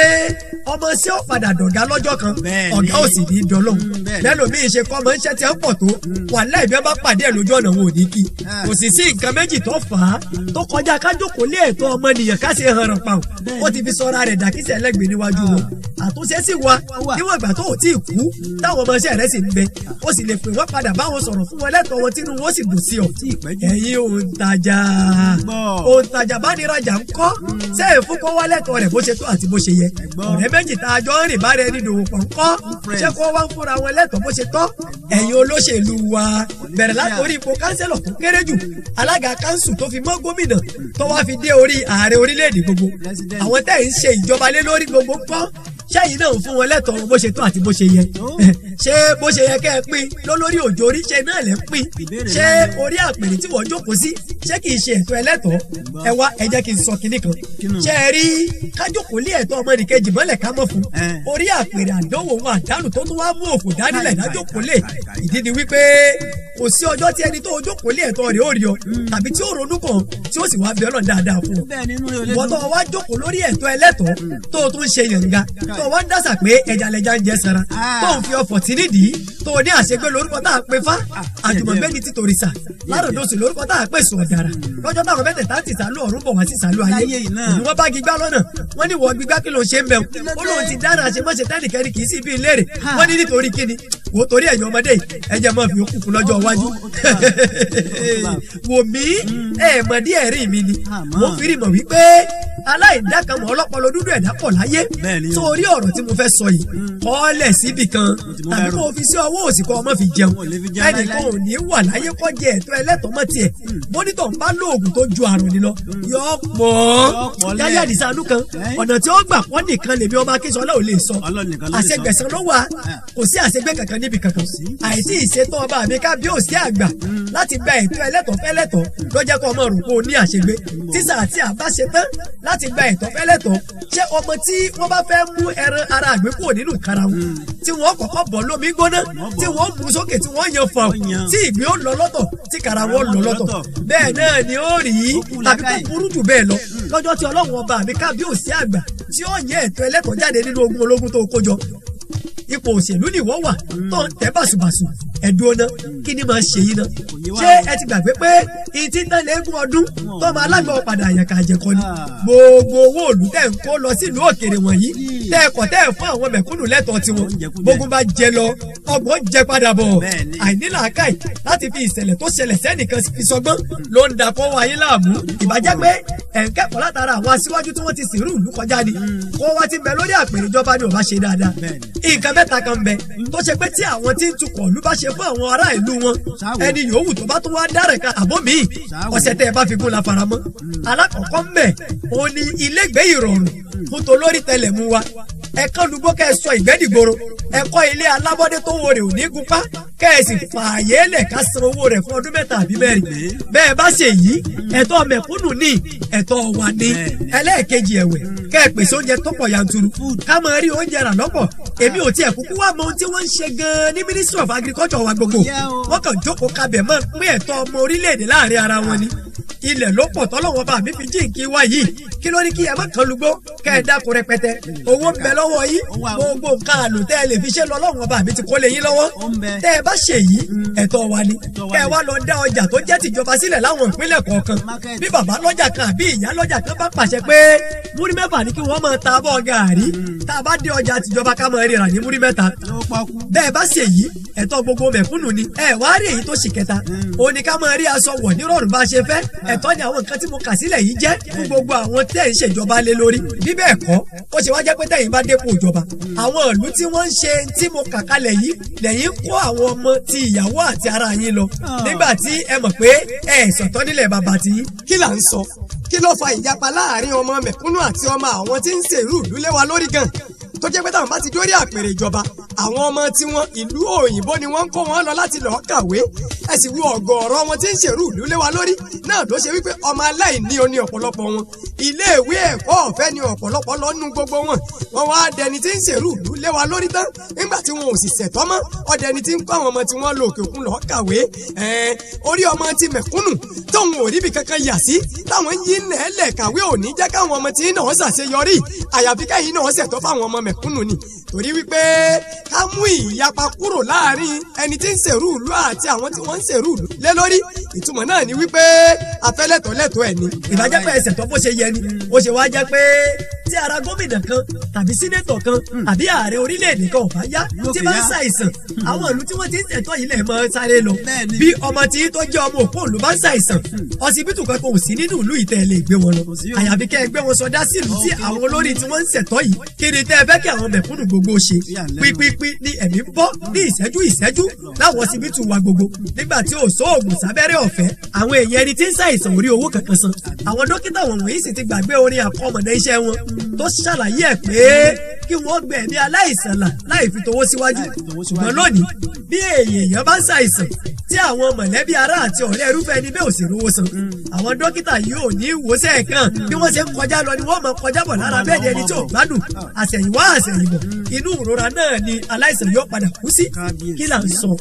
ọmọṣẹ́ ò padà dọ̀gá lọ́jọ́ kan ọ̀gá ò sì ní dọ́lọ́hùn lẹ́lòmíì ṣe kọ́ ọmọṣẹ́ tí ó pọ̀ tó wà láì bí wọ́n bá pàdé ẹ̀ lójú ọ̀nà wọn ò ní kí kò sì sí nǹkan méjì tó fà á tó kọjá kájókòó lé ẹ̀tọ́ ọmọnìyàn ká ṣe hàn ràn pa ó ti fi sọ́ra rẹ̀ dàkísẹ̀ ẹlẹ́gbẹ̀ẹ́ níwájú wọn àtúnṣe sì wà níwọ̀n ìgbà tó ò tí ì kú táwọn ọmọọṣẹ́ rẹ̀ sì ń bẹ ó sì lè pè wọ́n padà báwọn sọ̀rọ̀ fún wọn lẹ́tọ̀ọ́ wọn tínú wọn sì dùn sí ọ. ẹ̀yin òǹtajà bá ní rajà ń kọ́ sẹ́yìn fún kó wá lẹ́tọ̀ọ́ rẹ̀ bó ṣe tó àti bó ṣe yẹ ọ̀rẹ́ méjì tá a jọ ń rìn bá rẹ ní ìdòwò pọ̀ ń kọ́ ṣé kó wá ń fúnra wọn lẹ́tọ̀ọ́ bó ṣe tọ́ ẹ̀yin olóṣèlú wa bẹ̀rẹ̀ látòrí ipò kánsẹ́lọ̀ tó kéré jù alága kánsù tó fi mọ́ gómìnà tó wá fi dé orí ààrẹ orílẹ̀-èdè gbogbo àwọn tẹ́ ń ṣe ìjọba lé lórí gbogbo kọ́ ṣẹ́yìn náà ń fún wọn lẹ́tọ̀ọ́ bó ṣe tó àti bó ṣe yẹ ṣé bó ṣe yẹ kẹ́ ẹ pín lólórí òjò orí ṣe náà lẹ́ ń pín ṣé orí àpèrè tí wọ́n jókòó sí ṣé kì í ṣe ẹ̀tọ́ ẹlẹ́tọ̀ọ́ ẹ wá ẹ jẹ́ kí n sọ kinní kan ṣé ẹ rí kájókòó lé ẹ̀tọ́ ọmọnìkejì mọ́lẹ̀ ká mọ̀ fún orí àpèrè àdánwò wọn àdánù tó tún wá mú òfò dánilẹ̀ dájókòó lé ìdí ni wípé kò sí ọjọ́ tí ẹni tó jókòó lé ẹ̀tọ́ rẹ̀ ó rí ọ tàbí tí ó ronú kàn tí ó sì wá bí Ọlọ́run dáadáa fún ọ ìwọ́n tó wá jókòó lórí ẹ̀tọ́ ẹlẹ́tọ̀ọ́ tó tún ṣe yànga tó wá ń dásà pé ẹja lẹja ń jẹ sara tó ń fi ọfọ̀ tí nídìí tó ní àṣegbé lórúkọ tá a pè fá àjùmọ̀bẹ́ni ti tòrìṣà láròdòsì lórúkọ tá a pè sùn ọ̀dàrà lọ́jọ́ táwọn mẹ́tẹ̀ẹ̀ta ti sàlú ọ̀run bọ̀ wá sí sàlú ayé òun wọ́n bá gbígbá lọ́nà wọ́n ní wọ́n gbígbá kí ló ń ṣe ń bẹ̀ ó lóun ti dáná àṣemọ́ṣe tẹ́nìkẹ́ni kì í sí ibi ìlérè wọ́n ní nítorí kíni wò torí ẹ̀yin ọmọdé ẹ̀jẹ̀ máa fi òkùnkùn lọ́jọ́ iwájú wò mí mọ̀ díẹ̀ rí mi ni mo fi rí mọ̀ wípé aláìdákanmọ̀ ọlọ́pọlọ dúdú ẹ̀dá pọ̀ láyé sórí ọ̀rọ̀ tí mo fẹ́ sọ yìí kọ́lẹ̀ síbì kan tàbí kó o fi sí ọwọ́ òsì kọ́ ọmọ fi jẹun ẹnìkan ò ní wà láyé kọ́ jẹ ẹ̀tọ́ ẹlẹ́tọ̀ọ́ mọ́ tiẹ̀ mọ́nítọ̀ ń bá lóògùn tó ju àrùn ni lọ yọ pọ̀ yáyà àdìsánú kan ọ̀nà tí ó gbà pọ́ nìkan lèmi ọmọ Akínṣọlá ò lè sọ àṣegbẹ̀sán ló wà kò sí àṣegbé kankan níbi kankan àìsí ìṣètò ọba mi kábíyèsí àgbà láti gba ẹ̀tọ́ ẹlẹ́tọ̀ọ́ fẹ́lẹ́tọ̀ọ́ ló jẹ́ kó ọmọ rò kó o ní àṣegbé tíṣà àti àbá ṣe tán láti gba ẹ̀tọ́ fẹ́lẹ́tọ̀ọ́ ṣé ọmọ tí wọ́n bá fẹ́ mú ẹran ara àgbẹ̀ kúrò nínú karahun tí wọ́n kọ́kọ́ bọ̀ lómi gbóná tí wọ́n mú sókè tí wọ́n yan fàn tí ìgbín ó lọ lọ́tọ̀ tí karahun ó lọ lọ́tọ̀ bẹ́ẹ̀ náà ni ó rí tàbí kó burú jù bẹ́ẹ̀ lọ lọ́jọ́ tí Ọlọ́run ọba mi kábíyèsí àgbà tí ó yẹ ẹ̀tọ́ ẹlẹ́tọ̀ọ́ jáde nínú ogun ológun tó kó jọ ipò òṣèlú ni wọ́n wà tó ń tẹ́ bàṣubàṣu ẹ̀dùn ọ̀nà kí ni máa ṣe yín náà ṣé ẹ ti gbàgbé pé ìtí ń tẹ́lẹ̀ eégún ọdún tó máa lágbàá padà àyàkà àjẹkọ ni gbogbo owó òlù tẹ̀ ń kó lọ sílùú òkèèrè wọ̀nyí tẹ́ ẹ̀kọ́ tẹ́ ẹ̀ fún àwọn mẹ̀kúnnù lẹ́tọ̀ọ́ tiwọn gbógun bá jẹ lọ ọgbọ́n jẹ padà bọ̀ àìnílàákàì láti fi ìṣẹ̀lẹ̀ tó ṣẹlẹ̀ sẹ́nìkan fi sọgbọ́n ló ń dàpọ̀ wáyé láàmú ìbàjẹ́ pé ẹ̀ ń kẹ́kọ̀ọ́ látara àwọn aṣíwájú tí wọ́n ti sìnrú ìlú kọjá ni kó wá ti bẹ lórí àpèrè ìjọba ni ò bá ṣe dáadáa nǹkan mẹ́ta kan bẹ tó ṣe pé tí àwọn tí ń tukọ̀ ìlú bá ṣe fún àwọn ará ìlú wọn ẹni yòówù tó bá tún wá dárẹ̀ kan àbó mi ọ̀sẹ̀ tẹ́ ẹ bá fi gún la faramọ́ alákọ̀ọ́kọ́ ń bẹ òun ni ilégbé ìrọ̀rùn fún tolórí tẹlẹ̀ mú wa ẹ̀kan lùgbọ́ kẹ́ ẹ sọ ìgbẹ́dìgboro ẹ̀kọ́ ilé alábọ́dé tó wo rè ò ní gúnpá kẹ́ ẹ sì fààyè lẹ̀ ká san owó rẹ̀ fún ọdún 7 àbí 4 bẹ́ẹ̀ bá ṣe yìí ẹ̀tọ́ mẹ̀kúnnù ní ẹ̀tọ́ wa ní ẹlẹ́ẹ̀kejì ẹ̀wẹ̀ kẹ́ ẹ pèsè oúnjẹ tó pọ̀ yanturu ká máa rí oúnjẹ rà lọ́pọ̀ èmi ò tiẹ̀ kúkú wá mọ ohun tí wọ́n ń ṣe gan-an ní Ministry of Agriculture wa gbogbo wọ́n kàn jókòó kabẹ̀ mọ́ pín ẹ̀tọ́ ọmọ orílẹ̀-èdè láàrin ara wọn ni ilẹ̀ ló pọ̀ tọ́lọ́wọ́n bá mi fi jíǹkí wá yìí kí ló ní kí ẹ má kan lugbó kẹ́ ẹ dáko rẹpẹtẹ owó ń bẹ lọ́wọ́ yìí gbogbo nǹkan àlò tẹ́ ẹ lè fi ṣe lọ lọ́wọ́n bá mi ti kó lé yín lọ́wọ́ tẹ́ ẹ bá ṣe yìí ẹ̀tọ́ wa ni kẹ́ ẹ wá lọ dá ọjà tó jẹ́ tìjọba sílẹ̀ láwọn ìpínlẹ̀ kọ̀ọ̀kan bí bàbá lọ́jà kan àbí ìyá lọ́jà kan bá pàṣẹ pé múrí 6 ní kí wọ́n máa ta abọ́ gàárì tá a bá dé ọjà tìjọba ká máa ríra ní múrí 3 bẹ́ẹ̀ bá ṣe yìí ẹ̀tọ́ gbogbo mẹ̀kúnnù ni ẹ wá rí èyí tó ṣì kẹta òun ni ká máa rí aṣọ wọ̀ nírọ̀rùn bá ṣe fẹ́ ẹ ẹ̀tọ́ ni àwọn nǹkan tí mo kà sílẹ̀ yìí jẹ́ fún gbogbo àwọn tẹ́ ń ṣèjọba lé lórí bí bẹ́ẹ̀ kọ́ ó ṣe wá jẹ́ pé tẹ́yìn bá dépò ìjọba àwọn ìlú tí wọ́n ń ṣe tí mo kà kalẹ̀ yìí lẹ́yìn kó àwọn ọmọ ti ìyàwó àti ara yín lọ nígbà tí ẹ mọ̀ pé ẹ sọ̀tọ̀ nílẹ̀ bàbá tí. kí là ń sọ kí ló fa ìyapa láàrin ọmọ mẹ̀kúnnù àti ọmọ àwọn tí ń ṣèrú ìlú lé wa lórí gan tó jẹ́ pé táwọn bá ti dórí àpèrè ìjọba àwọn ọmọ tiwọn ìlú òyìnbó ni wọ́n ń kó wọn lọ láti lọ́ọ́ kàwé ẹ sì wo ọ̀gọ̀ọ̀rọ̀ wọn tí ń ṣèrú ìlú lé wa lórí náà ló ṣe wípé ọmọ aláìní oní ọ̀pọ̀lọpọ̀ wọn iléèwé ẹ̀kọ́ ọ̀fẹ́ ni ọ̀pọ̀lọpọ̀ lọ nú gbogbo wọn wá dẹni tí ń ṣèrú ìlú lé wa lórí tán nígbà tí wọn ò sì ṣẹ̀tọ́ mọ́ ọdẹni tí ń kọ́ àwọn ọmọ tí wọ́n lọ òkè òkun lọ́ọ́ kàwé orí ọmọ ti mẹ̀kúnnù tóun ò ríbi kankan yà sí táwọn ń yí nẹ́ẹ̀lẹ̀ kàwé òní jẹ́ káwọn ọmọ tí náà ṣàṣeyọrí àyàfi káyìn náà ṣẹ̀tọ́ fáwọn ọmọ mẹ̀kúnnù ni torí wípé ká mú ìyapa kúrò láàrin ẹni tí ń ṣèrú ìlú àti àwọn tí wọ́n ń ṣèrú ìlú lé lórí ìtumọ̀ náà ni wípé afẹ́lẹ́tọ̀ lẹ́tọ̀ ẹ̀ ni. ìbájẹ́ pé ẹsẹ̀ tó bó ṣe yẹ ni ó ṣe wá jẹ́ pé tí ara gómìnà kan tàbí sínétọ̀ kan àbí ààrẹ orílẹ̀-èdè kan ò bá yá tí bá ń ṣàìsàn àwọn ìlú tí wọ́n ti ń ṣẹ̀tọ́ yìí lẹ̀ mọ́ sáré lọ bí ọmọ tí tó jẹ́ ọmọ òpó ìlú bá ń ṣàìsàn ọsibítù kan kò sí nínú ìlú ìtẹ́ lè gbé wọn lọ àyàfi kẹ́ ẹ gbé wọn sọdá sí ìlú tí àwọn olórí tí wọ́n ń ṣẹ̀tọ́ yìí kí ni tẹ́ ẹ fẹ́ kí àwọn mẹ̀kúnnù gbogbo ṣe pípípí ní ẹ̀mí bọ́ ní ìṣẹ́jú láwọn ọsibítù wa gbogbo nígbà tí ò sóògùn sábẹ́rẹ́ ọ̀fẹ́ àwọn èèyàn ẹni tí ń ṣàìsàn orí owó kankan san àwọn dókítà wọ̀nyí sì ti gbàgbé orin àkọmọ̀dé iṣẹ́ wọn tó ṣàlàyé ẹ̀ pé kí wọ́n gbẹ̀mí aláìsàn là láì fi towó síwájú ṣùgbọ́n lónìí bí èèyàn bá ń ṣàìsàn tí àwọn mọ̀lẹ́bí ará àti ọ̀rẹ́ irúfẹ́ ẹni bẹ́ẹ̀ ò sì rówó san àwọn dókítà yìí ò ní ìwòsàn kan bí wọ́n ṣe ń kọjá lọ ni wọ́n máa kọjá bọ̀ lára bẹ́ẹ̀ ni ẹni tí ò gbádùn àṣẹ̀yìnwá àṣẹ̀yìnbọ̀ inú ìrora náà ni aláìsàn yóò padà kú sí kí là ń sọ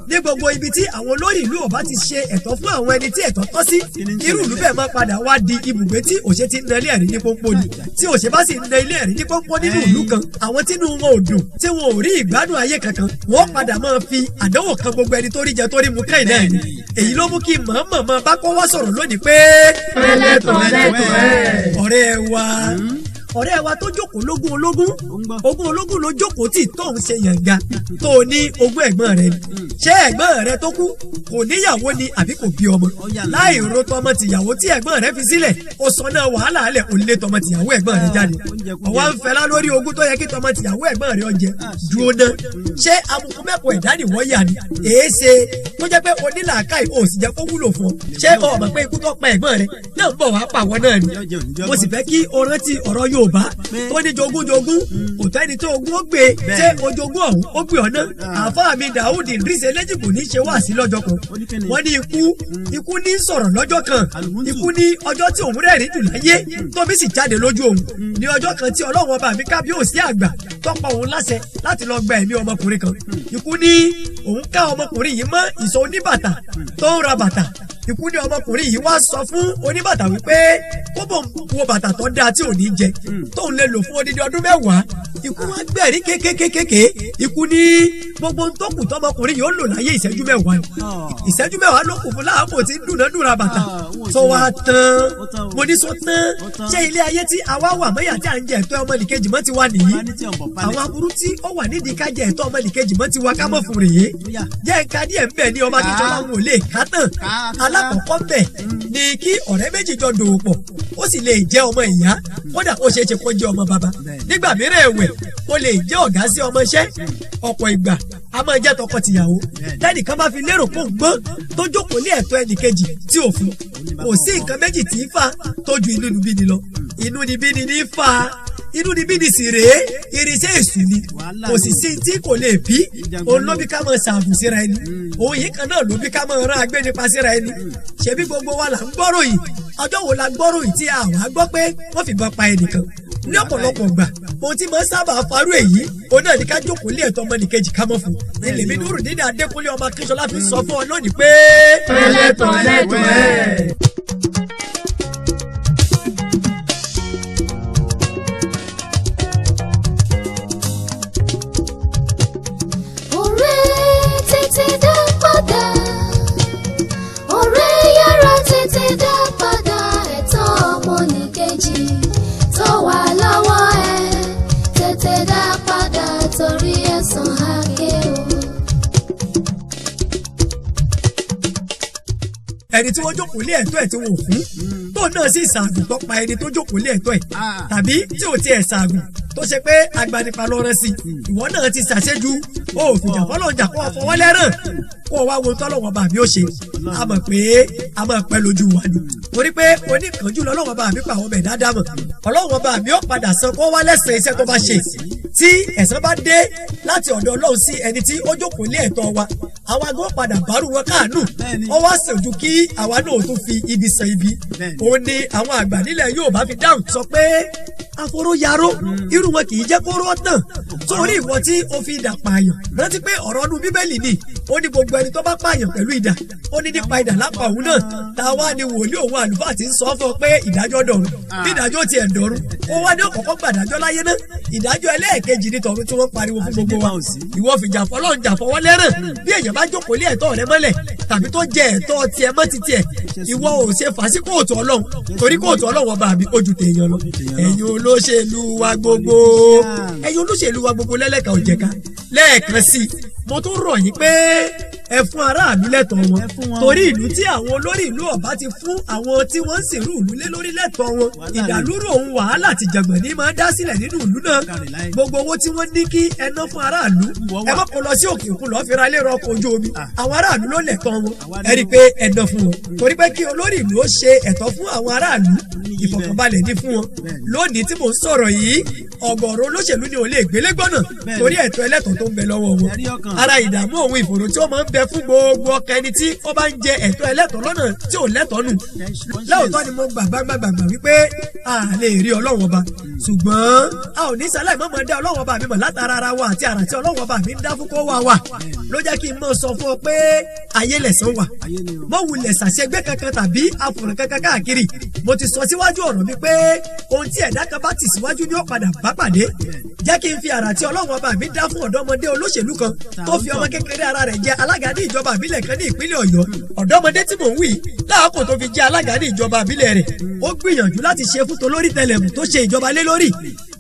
ní gbogbo ibi tí àwọn olórí ìlú ọba ti ṣe ẹ̀tọ́ fún àwọn ẹni tí ẹ̀tọ́ tọ́ sí irú ìlú bẹ́ẹ̀ máa padà wá di ibùgbé tí òṣè ti ń na ilé ẹ̀rí ní pọ́npọ́n ni tí òṣè bá sì ń na ilé ẹ̀rí ní pọ́npọ́n nínú ìlú kan àwọn tínú wọn ò dùn tí wọn ò rí ìgbádùn ayé kankan wọ́n padà máa fi àdánwò kan gbogbo ẹni tó rí jẹ tó rí mu káyìn náà ni èyí ló mú kí mọ̀ọ́mọ̀ bá kọ́ wá sọ̀rọ̀ lónìí pé Eleto Leto E. ọ̀rẹ́ wa tó jókòó lógún ológun ló jókòó tí tóun ṣe yànga tó ní ogún ẹ̀gbọ́n rẹ̀ ṣé ẹ̀gbọ́n rẹ̀ tó kú kò níyàwó ni àbí kò bí ọmọ láì ro tọmọ tìyàwó tí ẹ̀gbọ́n rẹ̀ fi sílẹ̀ ó sọ náà wàhálà alẹ̀ ó lé tọmọ tìyàwó ẹ̀gbọ́n rẹ̀ jáde ọwọ́ ń fẹ́lá lórí ogún tó yẹ kí tọmọ tìyàwó ẹ̀gbọ́n rẹ̀ ọjẹ́ dúró náà ṣé amukú mẹ́kọ̀ọ́ ẹ̀dá nìwọ́ yà ni èé ṣe tó jẹ́ pé onílàákàyè ò sì jẹ́ kó wúlò fún ọ ṣé o mọ̀ pé ikú tó pa ẹ̀gbọ́n rẹ̀ náà ń bọ̀ wá pàwọ́ náà ni mo sì fẹ́ kí o rántí ọ̀rọ̀ Yorùbá tó ní jogún òtọ́ ẹni tó ogún ó gbé ṣé ojogún ọ̀hún ó gbé ọ̀nà àfáà mi Dáúdì Idris Eléjìgbò ní ṣe wá sí lọ́jọ́ kan wọ́n ní ikú ní sọ̀rọ̀ lọ́jọ́ kan ikú ní ọjọ́ tí òun rẹ́rìn jù láyé tóbi sì jáde lójú òun ní ọjọ́ kan tí Ọlọ́run ọba mi kábíyèsí àgbà tọ́pọ̀ òun láṣẹ láti lọ gba ẹ̀mí ọmọkùnrin kan ikú ní òun ká ọmọkùnrin yìí mọ́ ìsọ̀ oníbàtà tó ń ra bàtà ikú ní ọmọkùnrin yìí wá sọ fún oníbàtà wípé kó bò ń wo bàtà tó dáa tí ò ní jẹ tóun lè lò fún odidi ọdún mẹ́wàá ikú wá gbẹ̀rí kékékékéké ikú ní gbogbo ń tó kù tọmọkùnrin yìí ó lò láyé ìṣẹ́jú mẹ́wàá ìṣẹ́jú mẹ́wàá ló kù fún láàbò tí ń dúnadúrà bàtà tó wá tán mo ní sọ tán ṣé ilé ayé tí àwa wà mọ́yà tí à ń jẹ ẹ̀tọ́ ọmọnìkejì mọ́ ti wá nìyí àwọn aburú tí ó wà nídìí ká jẹ ẹ̀tọ́ ọmọnìkejì mọ́ ti wá ká mọ̀ fún rèé jẹ́ nǹkan díẹ̀ ń bẹ̀ ní ọmọ akíntọ́lá wọn ò lè ká tán alákọ̀ọ́kọ́ bẹ̀ ni kí ọ̀rẹ́ méjì jọ dòwò pọ̀ ó sì lè jẹ́ ọmọ ìyá kódà ó ṣeé ṣe kó jẹ́ ọmọ bàbá nígbà mìíràn ẹ̀wẹ̀ ó lè jẹ́ ọ̀gá sí ọmọ iṣẹ́ ọ̀pọ̀ ìgbà a máa jẹ́ tọkọ-tìyàwó tẹ́nìkan bá fi lérò pé òun gbọ́n tó jókòó ní ẹ̀tọ́ ẹnìkejì tí ò fún kò sí nǹkan méjì tí ń fà tó ju inú níbí ni lọ inú níbí ni ní fà inú níbí ni sì rèé irinṣẹ́ èṣù ni kò sì sí tí kò lè bí òun ló bí ká máa ṣàbùn síra ẹni òun yìí kan náà ló bí ká máa rán agbénipa síra ẹni ṣebí gbogbo wa là ń gbọ́rọ̀ yìí ọjọ́ wo la gbọ́rọ̀ yìí tí àwa gbọ́ pé wọ́n fìbọn pa ẹnìkan ní ọ̀pọ̀lọpọ̀ gbà ohun tí máa ń sábà farú èyí òun náà ní ká jókòó lé ẹ̀tọ́ ọmọnìkejì ká mọ̀ fún ilé mi Nurudeen Adékúnlé ọmọ Akínsọlá fi sọ fún ọ lónìí pé Eleto Leto E. ẹni tí wọ́n jókòó lé ẹ̀tọ́ ẹ̀ tí wọ́n fún tó náà sì ṣàgùn tó pa ẹni tó jókòó lé ẹ̀tọ́ ẹ̀ tàbí tí ò tiẹ̀ ṣàgùn tó ṣe pé agbanipa ló rán sí ìwọ náà ti ṣàṣejù ó fìjà fọlọ́njà kó fọwọ́ lẹ́ràn kó wá wo tọ́lọ́wọ́n bá mi ó ṣe a mọ̀ pé a máa pẹ́ lójú wa ni torí pé oníkanjú lọ́wọ́n bá mi pa àwọn ọmọ ẹ̀dá dámọ̀ ọlọ́wọ́n bá mi ó padà san kó wá lẹ́sẹ̀ iṣẹ́ tó bá ṣe tí ẹ̀san bá dé láti ọ̀dọ̀ Ọlọ́run sí ẹni tí ó jókòó lé ẹ̀tọ́ wa àwa gan padà bárù wọn káànù ó wá ṣojú kí àwa náà tún fi ibi san ibi òun ni àwọn àgbà nílẹ̀ Yorùbá fi dáhùn sọ pé aforo yaró irú wọn kì í jẹ́ kó rọ́ tán torí ìwọ tí ó fi idà pààyàn rántí pé ọ̀rọ̀ ọdún Bíbélì ni ó ní gbogbo ẹni tó bá pààyàn pẹ̀lú idà ó ní nípa idà lápá òun náà táwa ni wòlíì òun àlùfáà ti ń sọ fún ọ pé ìdájọ́ dọ̀run bí ìdájọ́ tiẹ̀ dọ̀run ó wá ní ọ̀kọ̀ọ̀kọ̀ gbàdájọ́ láyé náà ìdájọ́ ẹlẹ́ẹ̀kejì ní tọ̀run tí wọ́n pariwo fún gbogbo wa ìwọ fìjà fọlọ́njà fọwọ́ lẹ́ràn bí èèyàn bá jókòó lé ẹ̀tọ́ rẹ mọ́lẹ̀ tàbí tó jẹ ẹ̀tọ́ tiẹ̀ mọ́ ti tiẹ̀ ìwọ ò ṣe fà sí kóòtù Ọlọ́run torí kóòtù Ọlọ́run ọba mi ojú tèèyàn lọ ẹ̀yin olóṣèlú wa gbogbo ẹ̀yin olóṣèlú wa gbogbo lẹ́lẹ́ka òjẹ̀ka lẹ́ẹ̀kan sí mo tún rọ̀ yín pé ẹ fún aráàlú lẹ́tọ̀ọ́ wọn torí ìlú tí àwọn olórí ìlú ọba ti fún àwọn tí wọ́n ń sìnrú ìlú lé lórí lẹ́tọ̀ọ́ wọn ìdàlúrò ohun wàhálà àti jàngbọ̀n ní máa dá sílẹ̀ nínú ìlú náà gbogbo owó tí wọ́n ní kí ẹ ná fún aráàlú ẹ má kó lọ sí òkè òkun lọ́ọ́ fi ra lérò ọkọ̀ ojú omi àwọn aráàlú ló lẹ́tọ̀ọ́ wọn ẹ rí i pé ẹ ná fún wọn torí pé kí olórí ìlú ó ṣe ẹ̀tọ́ fún àwọn aráàlú ìfọ̀kànbalẹ̀ ní fún wọn lónìí tí mò ń sọ̀rọ̀ yìí ọ̀gọ̀rọ̀ olóṣèlú ni ò lè gbélé gbọ́nà torí ẹ̀tọ́ ẹlẹ́tọ̀ọ́ tó ń bẹ lọ́wọ́ wọn ara ìdààmú òun ìfòrò tí ó máa ń bẹ fún gbogbo ọkàn ẹni tí ó bá ń jẹ ẹ̀tọ́ ẹlẹ́tọ̀ọ́ lọ́nà tí ò lẹ́tọ̀ọ́ nù lóòótọ́ ni mo gbàgbà wípé a lè rí Ọlọ́run ọba ṣùgbọ́n a ò ní sáláì mọ́ dá Ọlọ́run ọba mi mọ̀ látara ara wa àti àrà tí Ọlọ́run ọba mi ń dá fún kó wà ló jẹ́ kí n mọ̀ sọ fún ọ pé ayé lẹ̀san wà mọ́ wulẹ̀ ṣàṣegbé kankan tàbí àfòrán kankan káàkiri mo ti sọ síwájú ọ̀rọ̀ mi pé ohun tí ẹ̀dá kan bá tì síwájú ni ó padà bá pàdé jẹ́ kí n fi àrà tí Ọlọ́run ọba mi dá fún ọ̀dọ́mọdé olóṣèlú kan tó fi ọmọ kékeré ara rẹ̀ jẹ alága ní ìjọba àbílẹ̀ kan ní ìpínlẹ̀ Ọ̀yọ́ ọ̀dọ́mọdé tí mò ń wí láàkó tó fi jẹ alága ní ìjọba àbílẹ̀ rẹ̀ ó gbìyànjú láti ṣe fún tolórí tẹlẹmù tó ṣe ìjọba lé lórí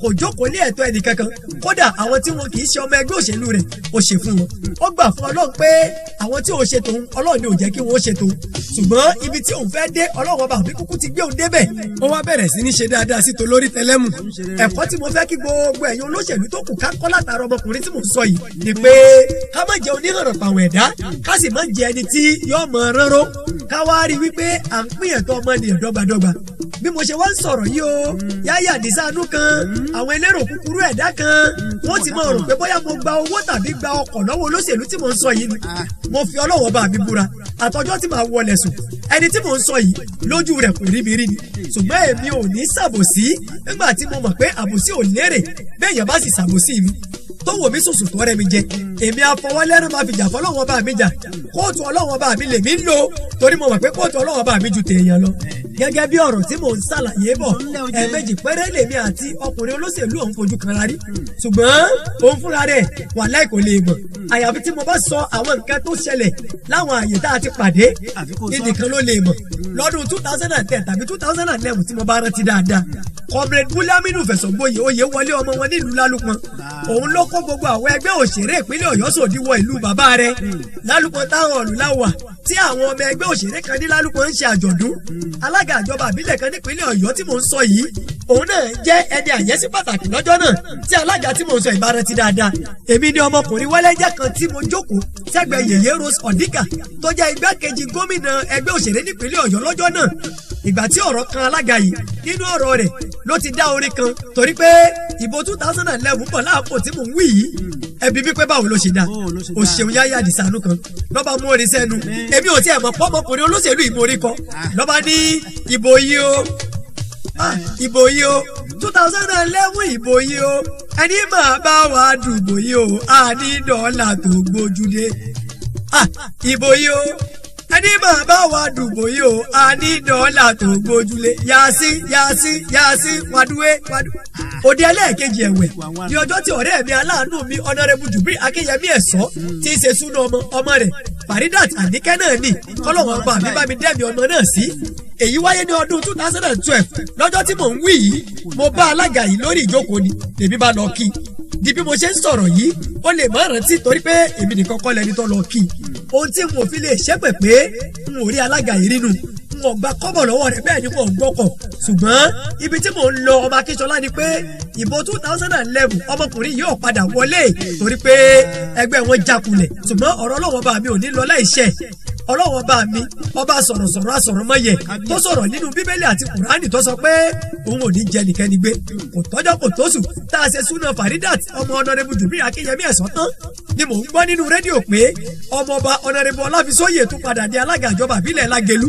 kò jókòó ní ẹ̀tọ́ ẹnì kankan kódà àwọn tí wọn kì í ṣe ọmọ ẹgbẹ́ òṣèlú rẹ̀ ó ṣe fún wọn ó gbà fún Ọlọ́run pé àwọn tí ò ṣe tòun Ọlọ́run ni ò jẹ́ kí wọ́n ṣe tòun ṣùgbọ́n ibi tí òun fẹ́ dé Ọlọ́run ọba òbí kúkú ti gbé òun débẹ̀ ó wá bẹ̀rẹ̀ sí ní ṣe dáadáa sí tolórí tẹlẹmù ẹ̀kọ́ tí mo fẹ́ kí gbogbo ẹ̀yin olóṣèlú tó kù ká kọ́ látara ọmọkùnrin tí mò ń sọ yìí ni pé ká má jẹ oníhànràn pàwọn ẹ̀dá ká sì má jẹ ẹni tí yóò mọ rárá ká wá rí wípé à ń pín ẹ̀tọ́ ọmọnìyàn dọ́gbadọ́gba bí mo ṣe wá ń sọ̀rọ̀ yìí o yáyà dísánú kan àwọn elérò kúkúrú ẹ̀dá kan wọ́n ti máa rò pé bóyá mo gba owó tàbí gba ọkọ̀ lọ́wọ́ olóṣèlú tí mò ń sọ yìí ni mo fi Ọlọ́run bá mi búra àtọjọ́ tí màá wọlé sùn ẹni tí mò ń sọ yìí lójú rẹ̀ kò rí mi rí ni ṣùgbọ́n èmi ò ní ṣàbòsí nígbà tí mo mọ̀ pé àbòsí ò lérè bẹ́ẹ̀ yẹn bá sì ṣàbòsí mi tó wò mí sùsù tó rẹ́ mi jẹ èmi afọwọ́lẹ́rù máa fi jà fọlọ́wọ́n bá mi jà kóòtù Ọlọ́wọ́n bá mi lèmi ń lò torí mo mọ̀ pé kóòtù Ọlọ́wọ́n bá mi ju tèèyàn lọ gẹ́gẹ́ bí ọ̀rọ̀ tí mò ń ṣàlàyé bọ̀ ẹ̀ẹ̀mejì péré lèmi àti ọkùnrin olóṣèlú òun fojú kan rárí ṣùgbọ́n òun fúnra rẹ̀ wàláhì kò lè mọ̀ àyàfi tí mo bá sọ àwọn nǹkan tó ṣẹlẹ̀ láwọn àyè tá a ti pàdé ìdìkan ló lè mọ̀ lọ́dún 2010 tàbí 2011 tí mo bá rántí dáadáa comrade Bùlámínú Fẹ̀sọ̀gboyè oyè wọlé ọmọ wọn nílùú Lálùpọ̀n òun ló kó gbogbo àwọn ẹgbẹ́ òṣèré ìpínlẹ̀ Ọ̀yọ́ sòdí wọ ìlú bàbá rẹ̀ Lálùpọ̀n táwọn ọ̀lù láwà tí àwọn ọmọ ẹgbẹ́ òṣèré kan ní Lálùpọ̀n ń ṣe àjọ̀dún alága àjọba àbílẹ̀ kan nípínlẹ̀ Ọ̀yọ́ tí mò ń sọ yìí òun náà jẹ́ ẹni àyẹ́sí pàtàkì lọ́jọ́ náà tí alága tí mò ń sọ ìbára ti dáadáa èmi ni ọmọkùnrin wẹ́lẹ́jẹ́ kan tí mo jókòó sẹ́gbẹ̀ẹ́ yèyé Rose Odika tó jẹ́ igbákejì gómìnà ẹgbẹ́ òṣèré nípínlẹ̀ Ọ̀yọ́ lọ́jọ́ náà ìgbà tí ọ̀rọ̀ kan alága yìí nínú ọ̀rọ̀ rẹ̀ ló ti dá orin kan torí pé ìbò 2011 pọ̀ láàpò tí mò ń wí yìí ẹbí wípé báwo ló ṣe dá o ṣeun yáyà àdìsánú kan lọ́ba mú orin sẹ́nu èmi ò tiẹ̀ mọ̀ pọ́mọkùnrin olóṣèlú ìmórí kọ lọ́ba ní ìbò yìí o ìbò yìí o 2011 ìbò yìí o ẹni máa bá wa dùbò yìí o àní dọ́là tó gbójúdé ìbò yìí o ẹni máa bá wa dùbò yìí o àní dọ́là tó gbójúlé yàsí wàdúwé. òde ẹlẹ́ẹ̀kejì ẹ̀wẹ̀ ní ọjọ́ tí ọ̀rẹ́ mi aláàánú mi ọ̀nàrẹ́bù Jùbírì Akínyẹmí Ẹ̀sọ́ tí í ṣe súná ọmọ rẹ̀ Faridat Àníkẹ́ náà ní kọ́lọ́wọ́n ọba mi bá mi dẹ́mi ọmọ náà sí èyí wáyé ní ọdún 2012 lọ́jọ́ tí mò ń wí yìí mo bá alága yìí lórí ìjókòó ni èmi bá lọ kí di bí mo ṣe ń sọ̀rọ̀ yìí ó lè má rántí torí pé èmi nìkan kọ́ lẹni tó lọ kí ohun tí mo fi lè ṣépè pé n ò rí alága yìí nínú n ò gba kọ́bọ̀ lọ́wọ́ rẹ̀ bẹ́ẹ̀ ni kò gbọ́kọ̀ ṣùgbọ́n ibi tí mò ń lọ ọmọ Akínṣọlá ni pé ìbò 2011 ọmọkùnrin yóò padà wọlé torí pé ẹgbẹ́ wọn jákulẹ̀ ṣùgbọ́n ọ̀rọ̀ ọlọ́wọ́ bá mi ò ní lọ láìṣẹ́ ọlọ́wọ́ bá mi ọba sọ̀rọ̀sọ̀rọ̀ asọ̀rọ̀mọyẹ tó sọ̀rọ̀ nínú bíbélì àti kùránì tó sọ pé òun ò ní jẹ nìkẹ́ni gbé kò tọ́jọ́ kò tóṣù tá a ṣe súná Faridat ọmọ ọ̀nàrẹ́bù Jubril Akínyẹmí ẹ̀sọ́ tán ni mò ń gbọ́ nínú rédíò pé ọmọọba ọ̀nàrẹ́bù Ọláfisóyè tún padà di alága ìjọba ìbílẹ̀ Lágelú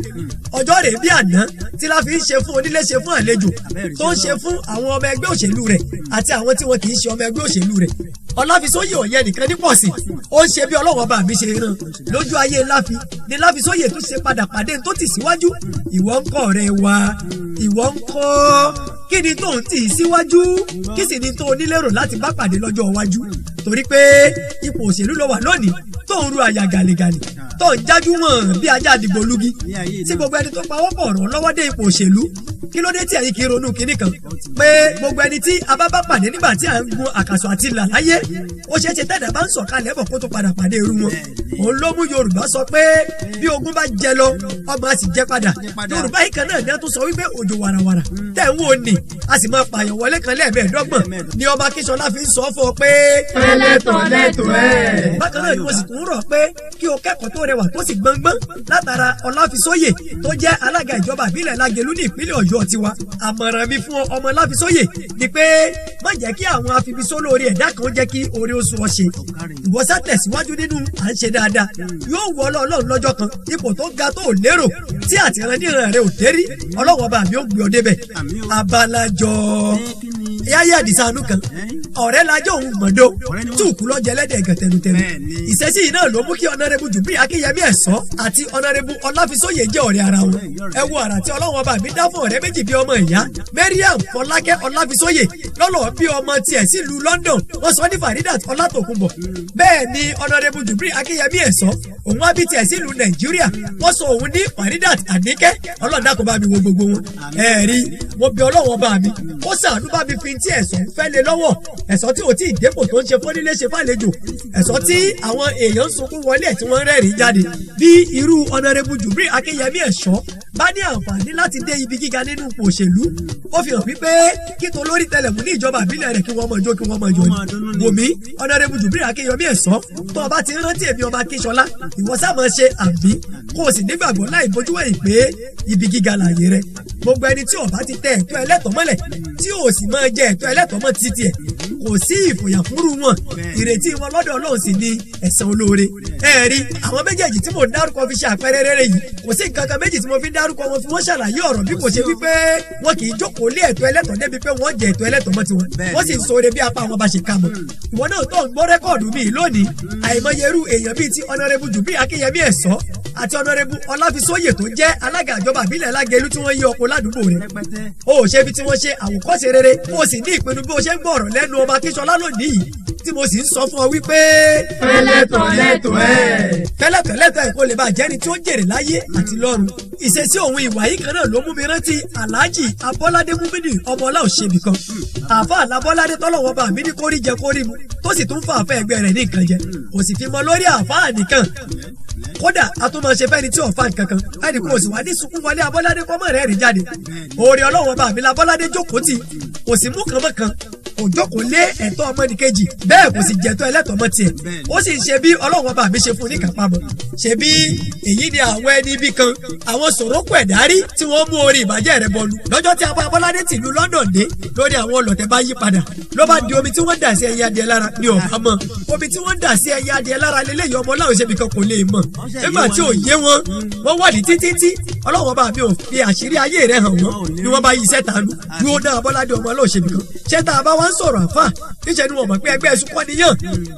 ọjọ́ rẹ̀ bí àná tí la fi ń ṣe fún onílé ṣe fún àlejò tó ń ṣe fún àwọn ọmọ ẹgbẹ́ òṣèlú rẹ̀ àti àwọn tí wọn kì í ṣe ọmọ ẹgbẹ́ òṣèlú rẹ̀ Ọláfisóyè ò yẹ nìkan ní pọ̀ sí ó ń ṣe bí ọlọ́wọ́ bá mi ṣe rán lójú ayé Láfi ni Láfisóyè tún ṣe padà pàdé tó tì síwájú ìwọ ń kọ́ ọ̀rẹ́ wa ìwọ ń kọ́ kí ni tó ń tì síwájú kí sì ni tó onílérò láti bá pàdé lọ́jọ́ iwájú torí pé ipò òṣèlú ló wà lónìí tó ń ru àyà gàlégàlé tó ń jájú wọn bí ajá àdìgbò lugi tí gbogbo ẹni tó pawọ́ pọ̀ ràn lọ́wọ́ dé ipò òṣèlú kí ló dé tí ẹ̀yin kì í ronú kinní kan pé gbogbo ẹni tí a bá pàdé nígbà tí à ń gun àkàsọ̀ àti ìlà láyé ó ṣeé ṣe tẹ́lẹ̀ bá ń sọ̀kalẹ̀ bọ̀ kó tó padà pàdé irú wọn òun ló mú Yorùbá sọ pé bí ogun bá jẹ lọ ọgbọ́n á sì jẹ padà Yorùbá yìí kan náà ní a tún sọ wípé òjò wàràwàrà tẹ̀ ń wò ní a sì máa pààyàn wọlé kan lẹ́ẹ̀mẹ́ẹ̀dọ́gbọ̀n ni ọba Akínṣọlá fi ń sọ fún ọ pé Eleto Leto E. bákan náà ni mo sì tún rọ̀ pé kí o kẹ́kọ̀ọ́ tó rẹwà tó sì gbọ̀ngbọ̀n látara Ọláfisóyè tó jẹ́ alága ìjọba ìbílẹ̀ Lágelú ní ìpínlẹ̀ Ọ̀yọ́ tiwa àmọ̀ràn mi fún ọmọ Ọláfisóyè ni pé má jẹ́ kí àwọn afibisólórí ẹ̀dá kan jẹ́ kí orí oṣù ọ̀ṣẹ̀ ìwọ́sà tẹ̀síwájú nínú à ń ṣe dáadáa yóò wọ Ọlọ́run lọ́jọ́ kan ipò tó ga tó lérò tí àtìrandíran rẹ̀ ò tẹ́rí Ọlọ́run ọba mi ò gbé ọ débẹ̀ abalajọ yáyà àdìsánú kan ọ̀rẹ́ lajọ òun mọ̀dọ́ túùkú lọ́jẹ́ lẹ́dẹ̀ gẹ̀tẹ̀nutẹ̀nu ìṣesí yìí náà ló mú kí ọ̀nàrẹ́bù Jubril Akínyẹmí ẹ̀sọ́ àti ọ̀nàrẹ́bù Ọláfisóyè jẹ́ ọ̀rẹ́ ara wọn ẹ wo àrà tí Ọlọ́run ọba mi dá fún ọ̀rẹ́ méjì bí ọmọ ìyá Mariam Fọlákẹ́ Ọláfisóyè lọ́lọ́ bí ọmọ tiẹ̀ sílùú London wọ́n sọ ní Faridat Ọlátòkunbọ̀ bẹ́ẹ̀ ni ọ̀nàrẹ́bù Jubril Akínyẹmí ẹ̀sọ́ òun wá bí tiẹ̀ sílùú Nàìjíríà wọ́n sọ òun ní Faridat Àníkẹ́ Ọlọ́run kó bá mi wo gbogbo wọn ẹ̀rí mo bí Ọlọ́run ọba mi ó ṣàánú bá mi fi ti ẹ̀sọ́ fẹ́ lé lọ́wọ́ ẹ̀sọ́ tí ò tí ì dépò tó ń ṣe fọ́nílé ṣe fàlejò ẹ̀sọ́ tí àwọn èèyàn ń sunkún wọlé ẹ̀ tí wọ́n ń rẹ́rìn jáde bí irú ọ̀nàrẹ́bù Jubril Akínyẹmí ẹ̀sọ́ bá ní àǹfààní láti dé ibi gíga nínú ipò òṣèlú ó fi hàn wípé kí tó lórí tẹlẹmù ní ìjọba àbílẹ̀ rẹ̀ kí wọ́n mọ̀ jó kí wọ́n mọ̀ jọ ni wòmí ọ̀nàrẹ́bù Jubril Akínyẹmí ẹ̀sọ́ tó o bá ti rántí èmi ọba Akínṣọlá ìwọ sáà máa ṣe àbí kó o sì nígbàgbọ́ láì bójú wẹ̀yìn pé ibi gíga làyè rẹ gbogbo ẹni tí ó bá ti tẹ ẹ̀tọ́ ẹlẹ́tọ̀ọ́ mọ́lẹ̀ tí ó sì máa jẹ ẹ̀tọ́ ẹlẹ́tọ̀ọ́ mọ́ títí ẹ̀ kò sí ìfòyà fúnrú wọn ìrètí wọn lọ́dọ̀ Ọlọ́run sì ni ẹ̀san olóore ẹ rí àwọn méjèèjì tí mo dárúkọ fi ṣe àpẹẹrẹ rere yìí kò sí nǹkan kan méjì tí mo fi dárúkọ wọn fi wọ́n ṣàlàyé ọ̀rọ̀ bí kò ṣe wípé wọn kì í jókòó lé ẹ̀tọ́ ẹlẹ́tọ̀ọ́ débi pé wọ́n jẹ ẹ̀tọ́ ẹlẹ́tọ̀ọ́ mọ́ tiwọn wọ́n sì ń ṣoore bí apá wọn bá ṣe ká mọ́ ìwọ náà tó ń gbọ́ rẹ́kọ̀dù mi lónìí àìmọye irú èèyàn bíi ti ọ̀nàrẹ́bù Jubril Akínyẹmí ẹ̀sọ́ àti ọ̀nàrẹ́bù Ọláfisóyè tó jẹ́ alága ìjọba ìbílẹ̀ Lágelú tí wọ́n yí ọkọ̀ ládùúgbò rẹ̀ o ò ṣe bí tí wọ́n ṣe àwòkọ́ṣe rere o sì ní ìpinnu bí o ṣe ń gbọ́ ọ̀rọ̀ lẹ́nu ọba Akínṣọlá lónìí yìí tí mo sì ń sọ fún ọ wípé Eleto Leto E. tẹ́lẹ̀tẹ́lẹ̀tẹ́ kó lè bá jẹ́ni tí ó jèrè láyé àti lọ́run ìṣesí òun ìwà yìí kan náà ló mú mi rántí Alhaji Abọ́ládé Múmínì ọmọ ọlá òṣèbí kan àfa àlàbọ́ládé tọ́lọ́wọ́ bá mi ní kórí jẹ kórí mu tó sì tún fa àfẹ́ ẹgbẹ́ rẹ̀ ní nǹkan jẹ kò sì fi mọ lórí àfa nìkan kódà a tún máa ṣe fẹ́ni tí ò fa nǹkan kan ẹnì kò sì wá ní sunkún wọlé Abọ́ládé kọ́mọ rẹ̀ rìn jáde oore Ọlọ́run bá mi l'Abọ́ládé jókòó tì kò sì mú kànmọ́ kan kò jókòó lé ẹ̀tọ́ ọmọnìkejì bẹ́ẹ̀ kò sì jẹ̀tọ́ ẹlẹ́tọ̀ọ́ mọ́ tiẹ̀ ó sì ń ṣe bí Ọlọ́run bá mi ṣe fún ní kápámọ́ ṣe bí èyí ni àwọn ẹni ibi kan àwọn sòrókù ẹ̀dárí tí wọ́n mú orí ìbàjẹ́ rẹ̀ bọnu lọ́jọ́ tí abọ́ Abọ́ládé tìlú London dé lórí àwọn ọlọ́tẹ̀ bá yí padà ló bá di omi tí wọ́n dà sí ẹyẹ adìẹ lára ní ọ̀bá mọ́ omi tí wọ́n dà sí ẹyẹ adìẹ lára lélẹ́yìí ọmọ láwọn ṣe nìkan kò lè mọ̀ nígbà tí ò yé wọ́n wà ní títí Ọlọ́run bá mi ò fi àṣírí ayé rẹ̀ hàn wọ́n ni wọ́n bá yí iṣẹ́ tánú dúró náà Abọ́ládé ọmọ aláwọ̀ ṣe nìkan ṣé tá a bá wá ń sọ̀rọ̀ àfà níṣẹ́ ni wọ́n mọ̀ pé ẹgbẹ́ ẹ̀sùn kọ́ níyàn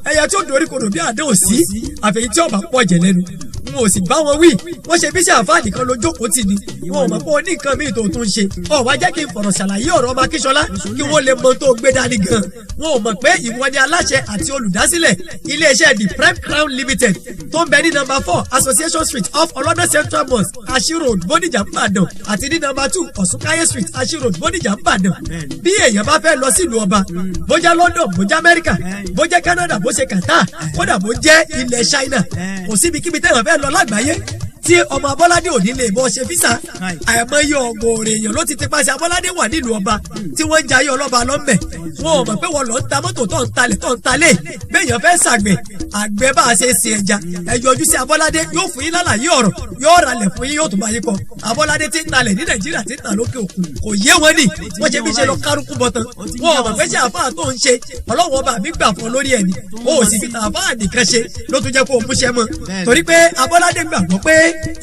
ẹyẹ tí ó dorí kodò bí àdé òsí àfẹ̀yìn tí ọba pọ̀ jẹ̀ lẹ́nu n ò sì bá wọn wí wọ́n ṣe bí ṣe àǹfààní kan ló jókòó tì ní wọn ò mọ̀ pé o ní nǹkan míì tó tún ṣe ọ̀ wá jẹ́ kí n fọ̀rọ̀ ṣàlàyé ọ̀rọ̀ ọmọ Akínsọlá kí wọ́n lè mọ tó gbé dání gan wọn ò mọ̀ pé ìwọ ni aláṣẹ àti olùdásílẹ̀ iléeṣẹ́ the Prime Crown Limited tó ń bẹ ní number 4 Association Street off Ọlọ́dọ̀ Central Mosque Ashi Road Bódìjà Ìbàdàn àti ní number 2 Ọ̀ṣunkáyé Street Ashi Road Bódìjà Ìbàdàn bí èèyàn bá fẹ́ lọ sílùú ọba bójá London bójá Amẹ́ríkà bójá Canada bó ṣe Qatar kódà bó jẹ́ ilẹ̀ China kò síbikíbi tẹ́yàn fẹ́ lọ lágbàáyé tí ọmọ Abọ́ládé ò ní lè bọ́ ṣe físà àìmọye ọ̀gọ̀ọ̀rẹ̀ èèyàn ló ti ti pàṣẹ Abọ́ládé wà nílùú ọba tí wọ́n ń jayé ọlọ́ba lọ́mẹ̀ wọn ò mọ̀ pé wọ́n lọ ń ta mọ́tò tó ń talẹ̀ béèyàn fẹ́ ṣàgbẹ̀ àgbẹ̀ bá a ṣe ṣe ẹja ẹjọ́ ojú sí Abọ́ládé yóò fún yín lálàyé ọ̀rọ̀ yóò ralẹ̀ fún yín yóò tún bá yín kọ Abọ́ládé ti ń talẹ̀ ní Nàìjíríà ti ń tà lókè òkun kò yé wọn ni wọ́n ṣe bí ṣe lọ kárùkù bọ̀tán wọn ò mọ̀ pé ṣe àfáà tó ń ṣe ọlọ́wọ́ ọba mi gbà fún lórí ẹni o ò sì fi àfáà nìkan ṣe ló tún jẹ́ kó o múṣẹ́ mọ́ torí pé Abọ́ládé gbàgbọ́ pé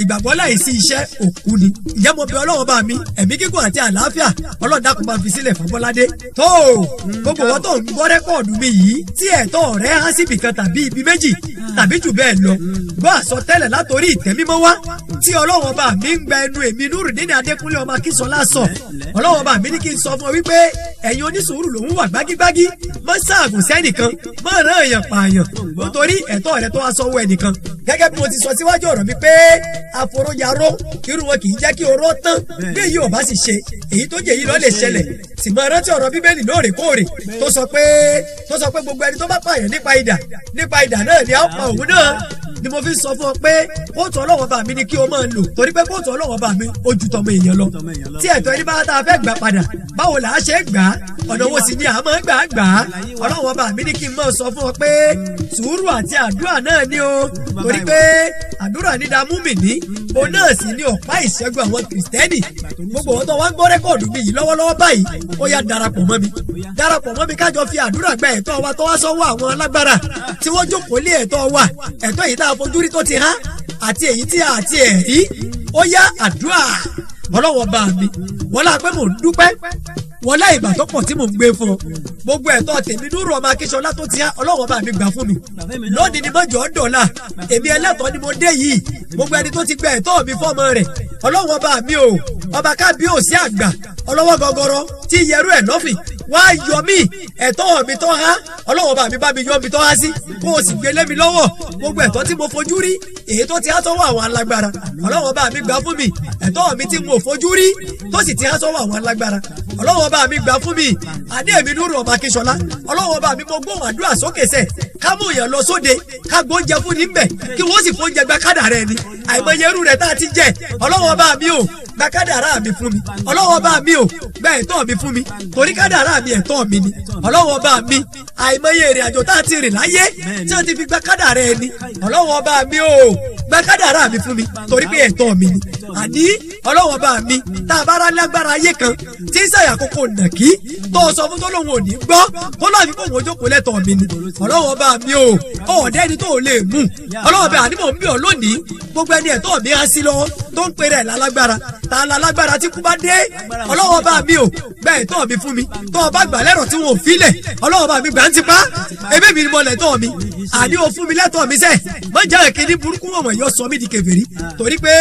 ìgbàgbọ́ láìsí iṣẹ́ òkú ni ìyá mo bẹ̀ Ọlọ́run bá mi ẹ̀mí gígùn àti àlàáfíà Ọlọ́run dákun máa fi sílẹ̀ fún Bọ́ládé tó gbogbo wọn tó ń gbọ́ rẹ́kọ̀dù mi yìí tí ẹ̀tọ́ rẹ̀ há síbì kan tàbí ibi méjì tàbí jù bẹ́ẹ̀ lọ gbọ́ àsọtẹ́lẹ̀ látòrí ìtẹ́mímọ́ wá tí Ọlọ́run bá mi ń gba ẹnu èmi Nurudeen Adékúnlé ọmọ Akínsọlá sọ Ọlọ́run bá mi ní kí n sọ fún ọ wípé ẹ̀yin onísùúrù lòún wà gbágígbágí mọ́ sáàgùn sẹ́nìkan mọ́ ràn èèyàn pààyàn nítorí ẹ̀tọ́ rẹ̀ tó wá sọ́wọ́ ẹnìkan gẹ́gẹ́ bí mo ti sọ síwájú ọ̀rọ̀ mi pé àforóyaró irú wọn kì í jẹ́ kí oró tán bí èyí ò bá sì ṣe èyí tó jẹ́ èyí ló lè ṣẹlẹ̀ sì máa rántí ọ̀rọ̀ Bíbélì lóòrèkóòrè tó sọ pé gbogbo ẹni tó bá pààyàn nípa idà náà ni a ó pa òun náà ni mo fi sọ fún ọ pé kóòtù Ọlọ́run bá mi ni kí o máa lò torí pé kóòtù Ọlọ́run bá mi ó ju tọmọ èèyàn lọ tí ẹ̀tọ́ ẹni bá tá a fẹ́ gbà padà báwo là á ṣe gbà á ọ̀nà wo sì ni à máa gbà á Ọlọ́run bá mi ni kí n máa sọ fún ọ pé sùúrù àti àdúrà náà ni o torí pé àdúrà ní dá múmìnì òun náà sì ní ọ̀pá ìṣẹ́gun àwọn kìrìsìtẹ́nì gbogbo wọn tó wá ń gbọ́ rẹ́kọ̀dù mi yìí lọ́wọ́lọ́wọ́ báyìí ó yá darapọ̀ mọ́ mi kájọ fi àdúrà gba ẹ̀tọ́ wa tó wá sọ́wọ́ àwọn alágbára tí wọ́n jókòó lé ẹ̀tọ́ wa ẹ̀tọ́ yìí tá a fojú rí tó ti há àti èyí tí a ti ẹ̀ rí ó yá àdúrà Ọlọ́wọ́ bá mi wọ́n lá pé mò ń dúpẹ́ wọ́n lá ìgbà tó pọ̀ tí mò ń gbé fún ọ gbogbo ẹ̀tọ́ tèmi Nuru ọmọ Akínsọlá tó ti há Ọlọ́wọ́ bá mi gbà fún mi lónìí ni mọ́jọ́ dọ̀la èmi ẹlẹ́tọ̀ọ́ ni mo dé yìí gbogbo ẹni tó ti gba ẹ̀tọ́ mi fọ́mọ rẹ̀ Ọlọ́wọ́ bá mi o ọba kábíyèsí àgbà ọlọ́wọ́ gọgọrọ tí yẹrù ẹ̀ lọ́fìn wá yọ mí ẹ̀tọ́ mi tó há Ọlọ́wọ́ bá mi yọ mi tó há sí kó o sì gbélé mi lọ́wọ́ gbogbo ẹ̀tọ́ tí mo fojú rí èyí tó ti há sọ́wọ́ àwọn alágbára Ọlọ́wọ́ bá mi gbà fún mi ẹ̀tọ́ mi tí mo fojú rí tó sì ti há sọ́wọ́ àwọn alágbára Ọlọ́wọ́ bá mi gbà fún mi adé mi Nuru ọmọ Akínsọlá Ọlọ́wọ́ bá mi mo gbóhùn àdúrà sókè sẹ̀ ká mú èèyàn lọ sóde ká gbóúnjẹ fún ní mbẹ̀ kí wọ́n sì fóúnjẹ gba kádàrá ẹni àìmọye irú rẹ̀ tá a ti jẹ Ọlọ́wọ́ bá mi o gba kádàrá mi fún mi Ọlọ́wọ́ bá mi o gba ẹ̀tọ́ mi fún mi torí kádàrá mi ẹ̀tọ́ mi ni Ọlọ́wọ́ bá mi àìmọye ìrìn àjò tá a ti rìn láyé tí wọ́n ti fi gba kádàrá ẹni Ọlọ́wọ́ bá mi o gba kádàrá mi fún mi torí pé ẹ̀tọ́ mi ni àní Ọlọ́wọ́ bá mi tá a bá rá lágbára ayé kan tí sàyà kókó nàkí tó sọ fún tó lóun ò ní gbọ́ kó lọ́ọ̀ fi kóun ojókòó lẹ́tọ̀ọ́ mi ni Ọlọ́wọ́ bá mi o ọ̀ọ́dẹ́ ni tó o lè mú Ọlọ́wọ́ bá àní mò ń bí ọ lónìí gbogbo ẹni ẹ̀tọ́ mi á sí lọ́wọ́ tó ń pèrè lálágbára ta lálágbára tí kú bá dé Ọlọ́wọ́ bá mi o gba ẹ̀tọ́ mi fún mi tó o bá gbà lẹ́rọ̀ tí wọn ò filẹ̀ Ọlọ́wọ́ bá mi gbà ń tipa ebí mi ni mo lẹ́tọ́ mi àní o fún mi lẹ́tọ́ mi sẹ́ mọ jẹ́ ìkíní burúkú wọ̀n yọ sọ mí di kèfèrí torí pé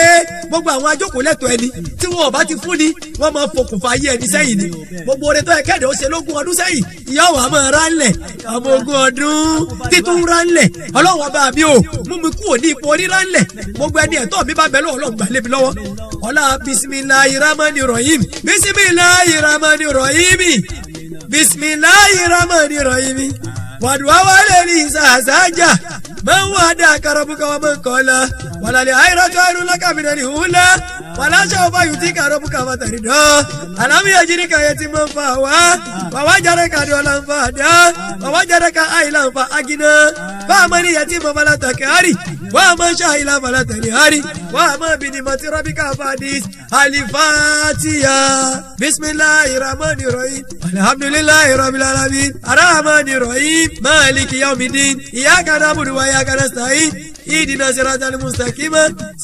gbogbo àwọn ajókòó lẹ́tọ́ ẹni tí wọn ò bá ti fún ni wọ́n máa fokùnfà ayé ẹni sẹ́yìn ni gbogbo oore tó yẹ kẹ́ẹ̀dẹ̀ ó ṣe lógún ọdún sẹ́yìn ìyá wa máa ra ńlẹ̀ ọmọ ogún ọdún títún ra ńlẹ̀ Ọlọ́wọ́ bá mi o mú mi kúrò ní ipò ríra ńlẹ̀ gbogbo ẹni ẹ̀tọ́ mi bá bẹ lọ́wọ́ Ọlọ́run gbà lé mi lọ́wọ́ ọlá bismillahirrahmanirrahim bismillahirrahmanirrahim bismillahirrahmanirrahim wàdùwà wàlẹ ní ìsàsájà máa ń wà dá karabuka wa máa ń kọ́ la wàlàlẹ̀ àìrọ́jọ́ irun lákàmìnà ní hùlá wàláṣà ọba yìí tí karabuka wa tàrí dán àlámìyà jírí kàyẹ tí máa ń fa wá wàwá jáde ká di ọ̀la ń fa dá wàwá jáde ká àìlà ń fa agina bá a máa ní yàtí mọ̀ bala tàkẹ́ àrí wà á máa ń ṣàìlà bala tàrí àrí wà á máa bìnnì mọ̀tí rọ́bíkà fàdís alifatiya bismillahirrahmanirrahim alhamdulillahi rabbil alamin arrahmanirrahim maliki yawmiddin iyyaka na'budu wa iyyaka nasta'in اهدنا صراط المستقيم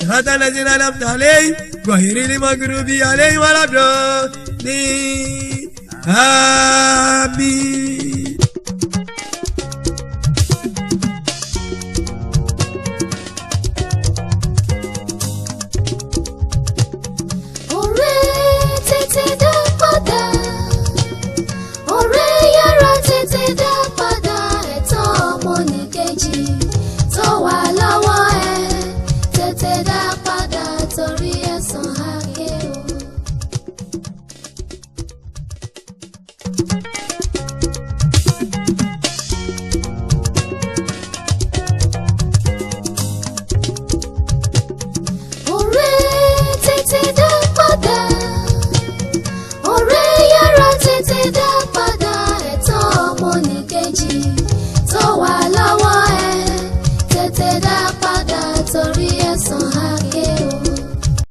صراط الذين أنعمت عليهم غير المغضوب عليهم ولا الضالين آمين